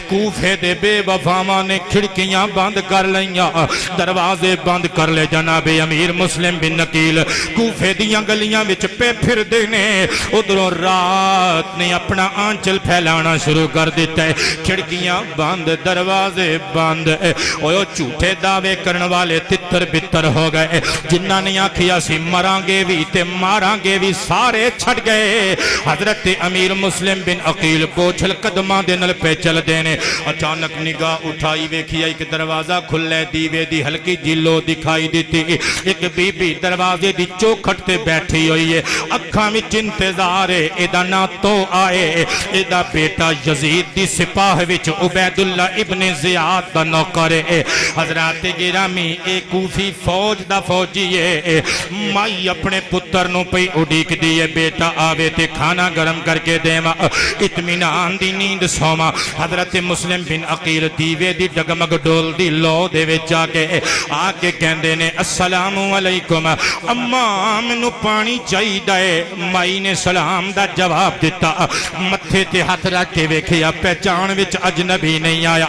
A: کوفے دے بے وفاواں نے کھڑکیاں بند کر لیاں دروازے بند کر لے جناب امیر مسلم بن عقیل کوفے دیاں گلیاں وچ پہ پھر دینے ادھروں رات نے اپنا آنچل پھیلانا شروع کر دیتا ہے کھڑکیاں بند دروازے بند اوہ جھوٹے دعوے کرنے والے تتر بتر ہو گئے جنہ نے آکھیا سی مرانگے بھی تے مارانگے بھی سارے چھٹ گئے حضرت امیر مسلم بن عقیل پوچھل قدماں دے نل پہ چل دینے اچانک نگاہ اٹھائی ویکھیا ایک دروازہ کھلے دیوے دی ہلکی جلو دکھائی دیتی ایک بی بی دروازے دی چوکھٹ تے بیٹھی ہوئی ہے اکھاں وچ انتظار ہے ایدہ نہ تو آئے ایدہ بیٹا یزید دی سپاہ وچ عبیداللہ ابن زیاد دا نوکر ہے حضرات گرامی ایک کوفی فوج دا فوجی ہے مائی اپنے پتر نو پئی اڈیک دیئے بیٹا آوے تے کھانا گرم کر کے دیما اطمینان دی نیند سوما حضرت مسلم بن عقیل دیوے دی ڈگمگ ڈول دی لو دے وچ آکے کہندے نے السلام علیکم اماں منو پانی چاہی دائے مائی نے سلام دا جواب دیتا متھے تے ہاتھ رکھ کے ویکھیا پہچان وچ اجنبی نہیں آیا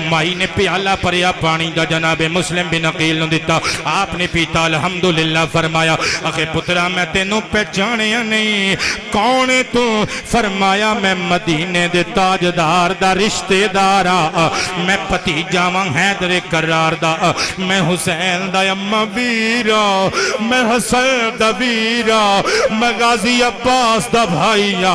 A: مائی نے پیالہ پریا پانی دا جناب مسلم بن عقیل نو دیتا آپ نے پیتا الحمدللہ فرمایا اخے پترا میں تینوں پہچانیا نہیں کون تو فرمایا میں مدینے دے تاجدار دا رشتے دارا میں پتیجا ماں حیدر کرار دا میں حسین دا اممہ ویرا میں حسین دا ویرا میں غازی عباس دا بھائیا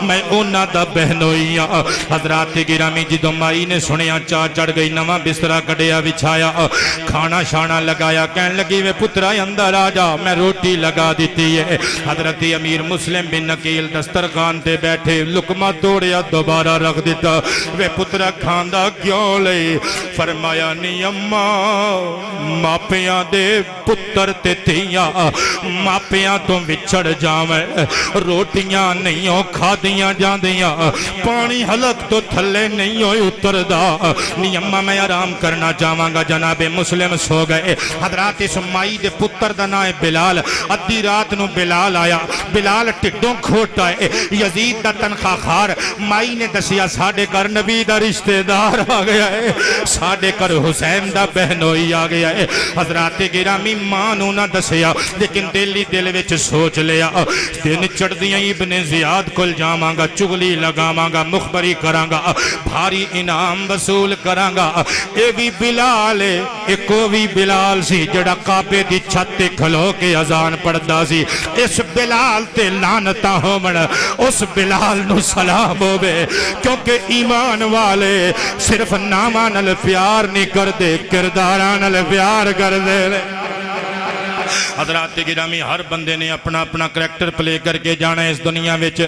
A: میں اونا دا بہنوئیا حضرات گرامی جدو مائی نے سنیا چاہ چڑھ گئی نواں بسترہ کڑیا بچھایا کھانا شانا لگایا کہن لگی وے پترہ اندر آجا میں روٹی لگا دیتی ہے حضرت امیر مسلم بن عقیل دسترخوان تے بیٹھے لقمہ توڑیا دوبارہ رکھ دیتا وے پترہ کھاندا کیوں لے فرمایا نی اماں ماپیاں دے پتر تے تھیاں ماپیاں تو وچھڑ جاویں روٹیاں نہیں ہو کھا دیاں جان دیاں پانی حلق تو تھلے نہیں ہو اتر دا نی اماں میں آرام کرنا چاہواں گا جناب مسلم سو گئے حضرات سمائی دے پتر دا نائے بلال ادھی رات نو بلال آیا بلال ٹکڑوں کھوٹا ہے یزید دا تنخواہ خار مائی نے دسیا ساڑھے کر نبی دا رشتہ دار آ گیا ہے ساڑھے کر حسین دا بہنوئی آ گیا ہے حضرات گرامی مانو نہ دسیا لیکن دلی دل وچ سوچ لیا دن چڑھ دیاں ابن زیاد کل جاماں گا چگلی لگاماں گا مخبری کراں گا بھاری انعام وصول کراں گا اے بھی بلال ہے ایک بھی بلال سی جڑا کعبے دی چھت تے کھلو کے اذان پڑھدا سی اس بلال تے لعنتاں ہوون اس بلال نو سلام ہوے کیونکہ ایمان والے صرف ناماں نال پیار نہیں کردے کرداراں نال پیار کردے حضرات گرامی ہر بندے نے اپنا اپنا کریکٹر پلے کر کے جانا ہے اس دنیا وچ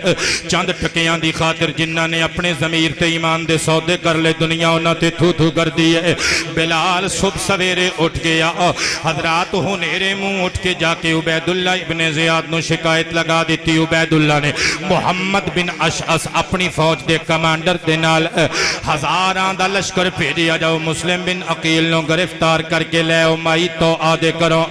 A: چند ٹکیاں دی خاطر جنہ نے اپنے ضمیر تے ایمان دے سودے کر لے دنیا انہاں تے تھو تھو کر دی ہے بلال صبح سویرے اٹھ گیا حضرات ہنیرے منہ اٹھ کے جا کے عبیداللہ ابن زیاد نو شکایت لگا دیتی عبیداللہ نے محمد بن اشعث اپنی فوج دے کمانڈر دے نال ہزاراں دا لشکر بھیجیا جاؤ مسلم بن عقیل نو گرفتار کر کے لے او مائی تو آدے کرو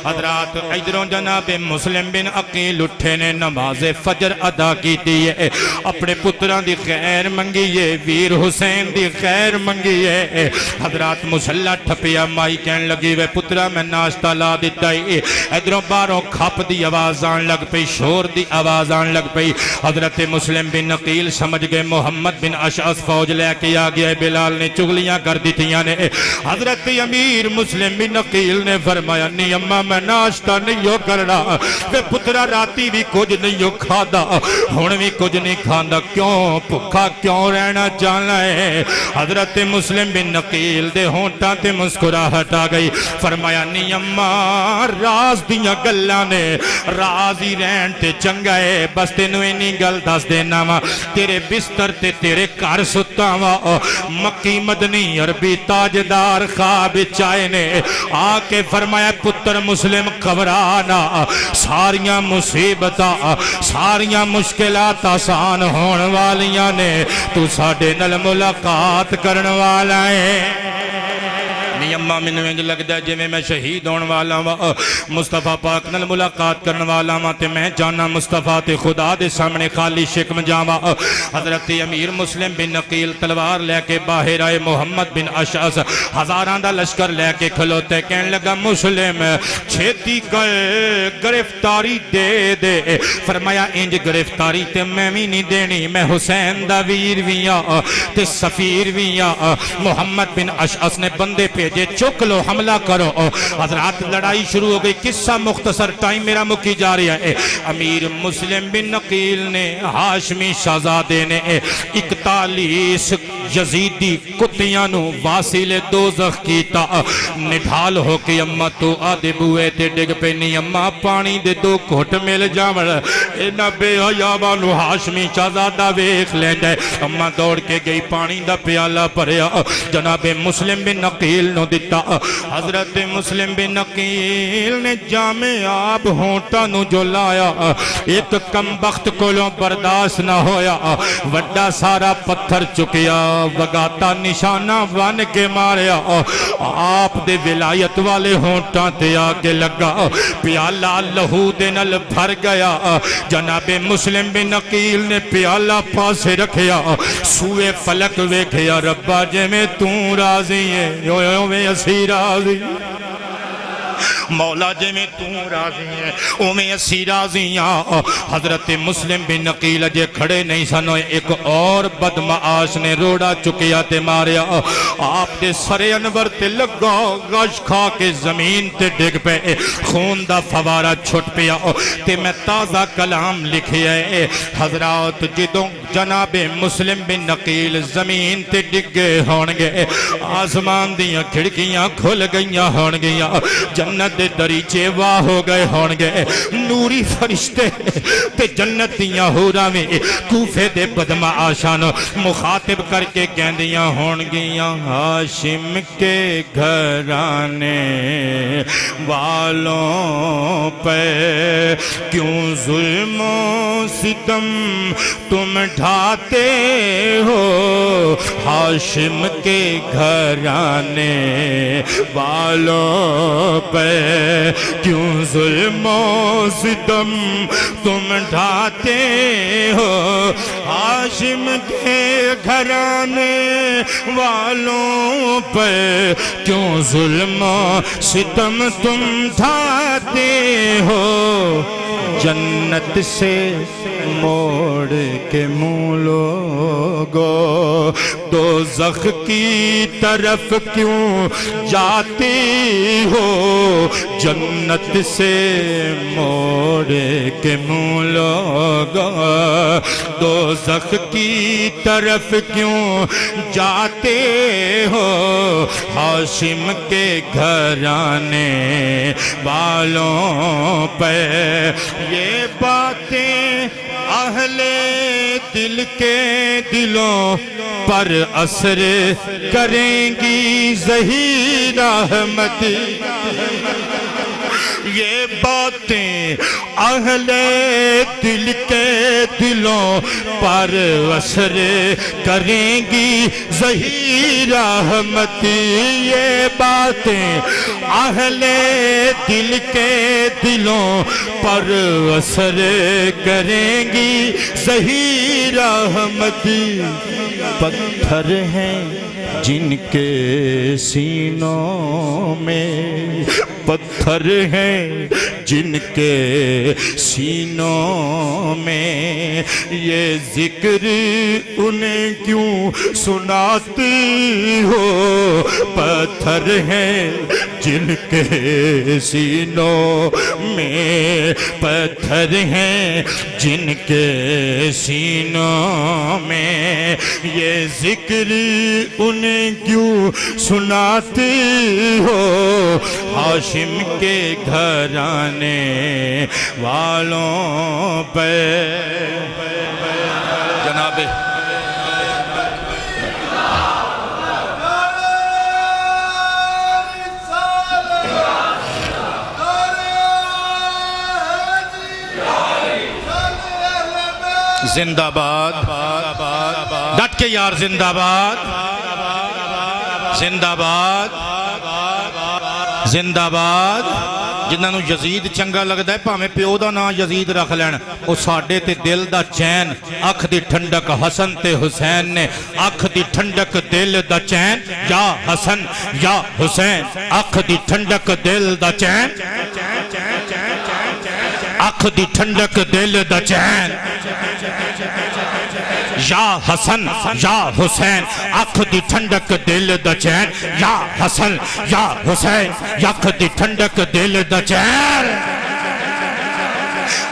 A: حضرات ادھروں جناب مسلم بن عقیل اٹھے نے نماز فجر ادا کی دیئے اپنے پتران دی خیر منگیے ویر حسین دی خیر منگیے حضرات مسلح ٹھپیا مائی کہن لگی وے پترہ میں ناشتہ لا دیتا ہی ادھروں باروں کھپ دی آواز آن لگ پئی شور دی آواز آن لگ پئی حضرت مسلم بن عقیل سمجھ گئے محمد بن اشعث فوج لے کے آ گیا بلال نے چگلیاں کر دیتیاں نے حضرت امیر مسلم بن عقیل نے فرمایا نہیں اماں میں ناشتہ نہیں ہو کرنا تے پترا راتی بھی کچھ نہیں ہو کھادا ہن بھی کچھ نہیں کھاندا کیوں بھکھا کیوں رہنا چاہنا ہے حضرت مسلم بن نقیل دے ہونٹاں تے مسکراہٹ آ گئی فرمایا نہیں اماں راز دیاں گلاں نے راز ہی رہن تے چنگا ہے بس تینوں اینی گل دس دینا وا تیرے بستر تے تیرے گھر ستا وا مکی مدنی عربی تاجدار خواب چائے نے آ کے فرمایا پتر مسلم گھبرانا ساریاں مصیبتاں ساریاں مشکلات آسان ہون والیاں نے تو ساڈے نال ملاقات کرن والا ہے نہیں اماں مینوں انج لگدا جے میں شہید ہون والا وا مصطفیٰ پاک نال ملاقات کرن والا وا تے میں جانا مصطفیٰ تے خدا دے سامنے خالی شکم جاواں حضرت امیر مسلم بن نقیل تلوار لے کے باہر آئے محمد بن اشعث ہزاراں دا لشکر لے کے کھلوتے کہن لگا مسلم چھیتی کر گرفتاری دے دے فرمایا انج گرفتاری تے میں بھی نہیں دینی میں حسین دا ویر وی ہاں تے سفیر وی ہاں محمد بن اشعث نے بندے پہ جے چک لو حملہ کرو حضرات لڑائی شروع ہو گئی قصہ مختصر ٹائم میرا مکی جا رہا ہے امیر مسلم بن نقیل نے ہاشمی شہزادے نے 41 یزیدی کتیاں نو واصل دوزخ کیتا نڈھال ہو کے اماں تو آدھے بوئے تے ڈگ پہ نہیں اماں پانی دے دو گھٹ مل جاوڑ اینا بے حیاواں نو ہاشمی شہزادہ ویکھ لیندا اماں دوڑ کے گئی پانی دا پیالہ بھریا جناب مسلم بن نقیل نو دیتا حضرت مسلم بن نقیل نے جامع آب ہونٹا نو جو لایا ایک کم بخت کولوں برداشت نہ ہویا وڈا سارا پتھر چکیا وگاتا نشانہ ون کے ماریا آپ دے ولایت والے ہونٹا تے آگے لگا پیالہ لہو دے نل بھر گیا جناب مسلم بن نقیل نے پیالہ پاسے رکھیا سوئے فلک ویکھیا ربا جے میں توں راضی ہے یو میں اسی راضی مولا جے میں توں راضی ہے او میں اسی راضی ہاں حضرت مسلم بن نقیل جے کھڑے نہیں سنو ایک اور بدمعاش نے روڑا چکیا تے ماریا آپ دے سر انور تے لگا غش کھا کے زمین تے ڈگ پہ خون دا فوارہ چھٹ پیا تے میں تازہ کلام لکھیا ہے حضرات جدوں جناب مسلم بن نقیل زمین تے ڈگے ہونگے آسمان دیاں کھڑکیاں کھل گئیاں ہونگیاں جنت دے دریچے واہ ہو گئے ہونگے نوری فرشتے تے جنت دیاں حوراں میں کوفے دے بدمعاشاں مخاطب کر کے کہندیاں ہونگیاں ہاشم کے گھرانے والوں پہ کیوں ظلم و ستم تم ڈھاتے ہو ہاشم کے گھرانے والوں پہ کیوں ظلم و ستم تم ڈھاتے ہو ہاشم کے گھرانے والوں پہ کیوں ظلم و ستم تم ڈھاتے ہو جنت سے موڑ کے منہ لوگو دوزخ کی طرف کیوں جاتی ہو جنت سے موڑ کے منہ لوگو دوزخ کی طرف کیوں جاتے ہو ہاشم کے گھرانے والوں پہ یہ باتیں اہل دل کے دلوں پر اثر کریں گی ظہیر احمدی یہ باتیں اہل دل کے دلوں پر اثر کریں گی ظہیر احمدی یہ باتیں اہل دل کے دلوں پر اثر کریں گی ظہیر احمدی پتھر ہیں جن کے سینوں میں پتھر ہیں جن کے سینوں میں یہ ذکر انہیں کیوں سناتی ہو پتھر ہیں جن کے سینوں میں پتھر ہیں جن کے سینوں میں یہ ذکر انہیں کیوں سناتے ہو ہاشم کے گھرانے والوں پہ
B: جناب زندہ باد ڈٹ کے یار زندہ باد زندہ باد زندہ باد جنہاں نو یزید چنگا لگدا ہے پاویں پیو دا نام یزید رکھ لین او ساڈے تے دل دا چین اکھ دی ٹھنڈک حسن تے حسین نے اکھ دی ٹھنڈک دل دا چین یا حسن یا حسین اکھ دی ٹھنڈک دل دا چین اکھ دی ٹھنڈک دل دا چین یا حسن یا حسین اکھ دی ٹھنڈک دل دا چین یا حسن یا حسین اکھ دی ٹھنڈک دل دا چین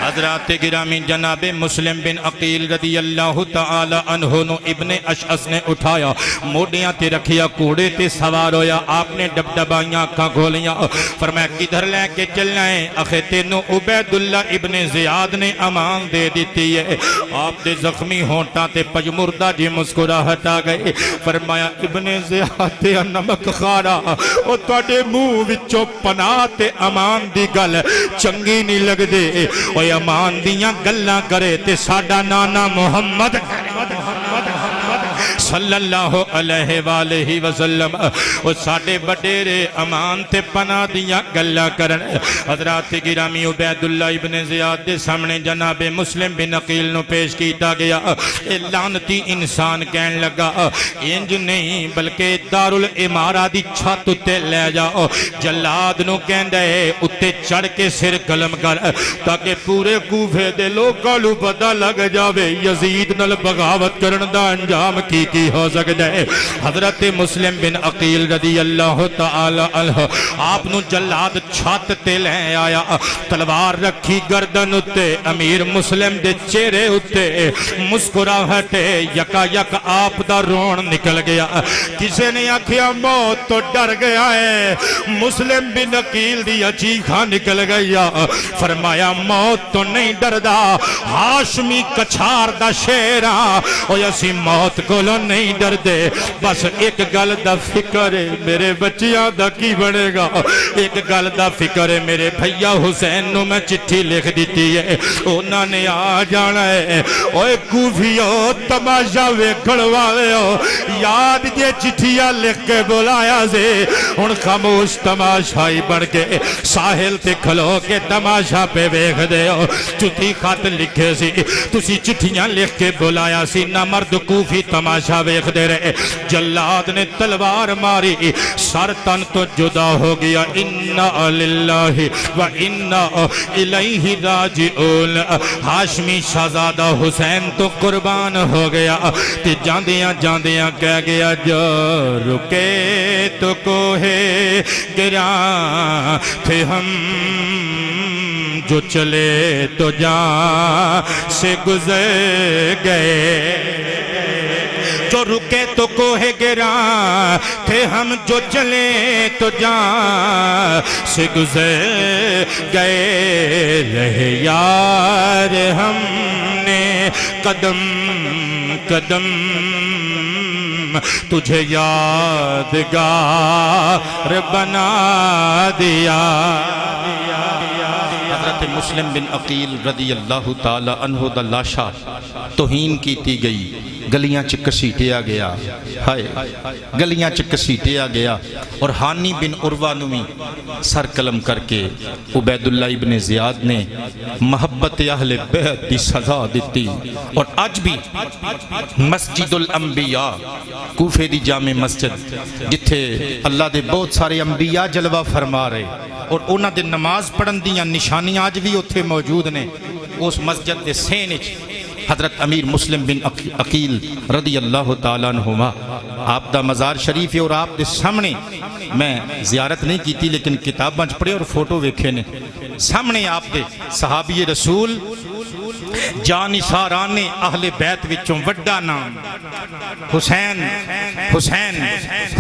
B: حضرات گرامی جناب مسلم بن عقیل رضی اللہ تعالی عنہ نو ابن اشعث نے اٹھایا موڈیاں تے رکھیا کوڑے تے سوار ہویا آپ نے ڈبڈبائیاں آنکھاں کھولیاں فرمایا کدھر لے کے چلنا ہے اخے تینوں عبیداللہ ابن زیاد نے امان دے دیتی ہے آپ دے زخمی ہونٹاں تے پجمردہ جی مسکراہٹ آ گئے فرمایا ابن زیاد تے نمک خارا او تواڈے منہ وچوں پناہ تے امان دی گل چنگی نہیں لگ دے او امان دیاں گلاں کرے تے ساڈا نانا محمد صلی اللہ علیہ وآلہ وسلم او ساڈے وڈیرے امان تے پناہ دیاں گلاں کرن حضرات گرامی عبیداللہ ابن زیاد دے سامنے جناب مسلم بن عقیل نو پیش کیتا گیا اے لعنتی انسان کہن لگا انج نہیں بلکہ دارالعمارہ دی چھت اتے لے جاؤ جلاد نو کہندا ہے اتے چڑھ کے سر قلم کر تاکہ پورے کوفے دے لوکاں نوں پتہ لگ جاوے یزید نال بغاوت کرن دا انجام کی ہو سکتا ہے حضرت مسلم بن عقیل رضی اللہ تعالی عنہ آپ نو جلاد چھت تے لے آیا تلوار رکھی گردن اتے امیر مسلم دے چہرے اتے مسکراہٹ یکا یک آپ دا رون نکل گیا کسے نے آکھیا موت تو ڈر گیا ہے مسلم بن عقیل دی چیخاں نکل گیا فرمایا موت تو نہیں ڈردا ہاشمی کچھار دا شیرا او یسی موت کو نہیں ڈر دے بس ایک گل دا فکر ہے میرے بچیاں دا کی بنے گا ایک گل دا فکر ہے میرے بھیا حسین نو میں چٹھی لکھ دیتی ہے انہاں نے آ جانا ہے اوے کوفیو تماشا ویکھن والےو یاد جے چٹھیاں لکھ کے بلایا سے ہن خاموش تماشائی بن کے ساحل تے کھلو کے تماشا پہ ویکھ دے ہو چٹھی خط لکھے سی تسی چٹھیاں لکھ کے بلایا سی نہ مرد کوفی تماشا ویکھ دے رہے جلاد نے تلوار ماری سر تن تو جدا ہو گیا انا للہ و انا الیہ راجعون ہاشمی شہزادہ حسین تو قربان ہو گیا تے جاندیاں جاندیاں کہہ گیا جو رکے تو کوہ گراں تھے ہم جو چلے تو جان سے گزر گئے جو رکے تو کوہ گراں تھے ہم جو چلے تو جان سے گزر گئے رہے یار ہم نے قدم قدم تجھے یادگار بنا دیا حضرت مسلم بن عقیل رضی اللہ تعالی عنہ دا لاشا توہین کیتی گئی گلیاں چ کسیٹیا گیا ہائے گلیاں چ کسیٹیا گیا اور ہانی بن عروہ نو بھی سر قلم کر کے عبیداللہ ابن زیاد نے محبت اہل بیت دی سزا دیتی اور آج بھی مسجد الانبیاء کوفے دی جامع مسجد جتھے اللہ دے بہت سارے انبیاء جلوہ فرما رہے اور انہاں دے نماز پڑھن دیاں نشانیاں آج بھی اتھے موجود نے اس مسجد دے سینچ حضرت امیر مسلم بن عقیل رضی اللہ تعالیٰ عنہما آپ دا مزار شریف ہے اور آپ دے سامنے میں زیارت نہیں کی تھی لیکن کتاباں پڑھے اور فوٹو ویکھے نے سامنے آپ دے صحابی رسول جانثاران اہل بیت وچوں وڈا نام حسین حسین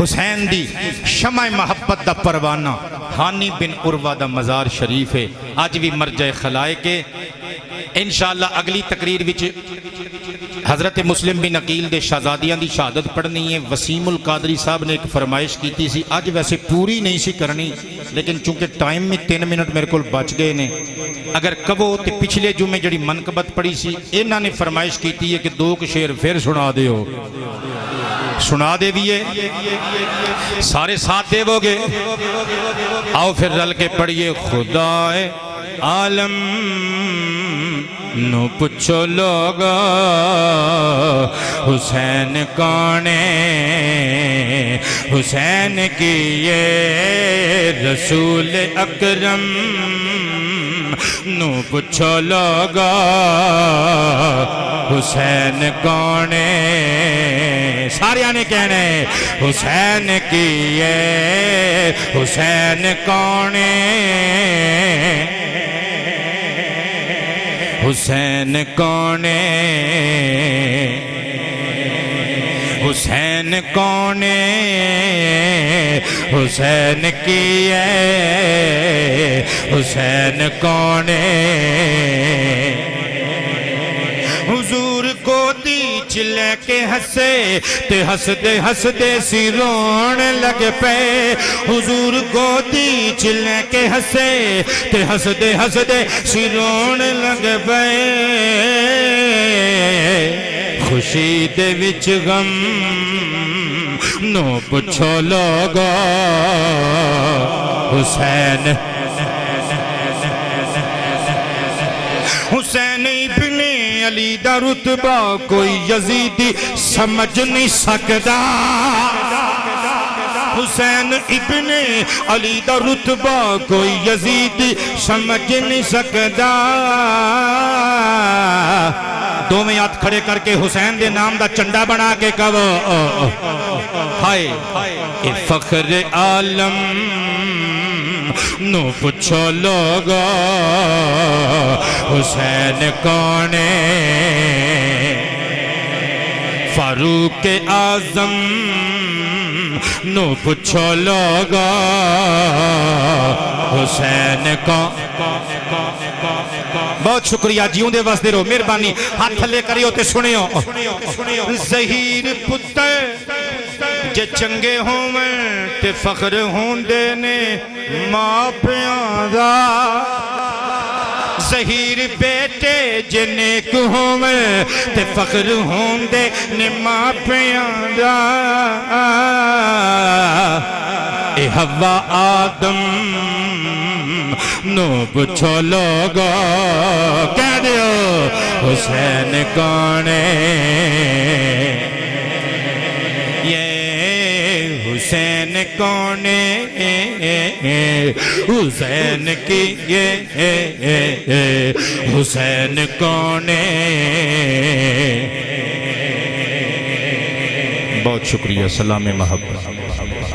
B: حسین دی شمع محبت دا پروانہ ہانی بن عروہ دا مزار شریف ہے اج بھی مرجع خلائق ہے انشاءاللہ اگلی تقریر وچ حضرت مسلم بن عقیل دے شہزادیاں دی شہادت پڑھنی ہے وسیم القادری صاحب نے ایک فرمائش کیتی سی اج ویسے پوری نہیں سی کرنی لیکن چونکہ ٹائم میں 3 منٹ میرے کول بچ گئے نے اگر کہو تے پچھلے جمعے جڑی منقبت پڑھی سی انہاں نے فرمائش کیتی ہے کہ 2 شعر پھر سنا دیو سنا دے بھی ہے سارے ساتھ دے گے آؤ پھر رل کے پڑھیے خدا عالم نو پچھو لوگا حسین کانے حسین کی یہ رسول اکرم نو پچھو لوگا حسین کانے سارے آنے کہنے حسین کی یہ حسین کانے حسین کونے حسین کونے حسین کی ہے حسین کونے حضور گودی چلے کے ہسے تے ہسدے ہسدے سی رون لگ پے حضور گودی چلے کے ہسے تے ہسدے ہسدے سی رون لگ پے خوشی دے وچ غم نو پچھو لوگا حسین حسین ابن علی دا رتبہ کوئی یزیدی سمجھ نہیں سکدا حسین ابن علی دا رتبہ کوئی یزیدی سمجھ نہیں سکدا دو میں ہاتھ کھڑے کر کے حسین دے نام دا چنڈا بنا کے کہو ہائے اے فخر عالم نو پچھو لوگا حسین کونے فاروق اعظم نو پچھو لوگا حسین کونے بہت شکریہ جیوں دے واسطے رو مہربانی ہاتھ تھلے کریو تے سنیو ظہیر پتر جے چنگے ہوویں تے فخر ہوندے نے ماں پیاں دا ظہیر بیٹے جے نیک ہوویں تے فخر ہوندے نے ماں پیاں دا اے حوا آدم نو پچھو لوگا کہہ دیو حسین کونے یہ حسین کونے حسین کی یہ حسین کونے بہت شکریہ سلام محبت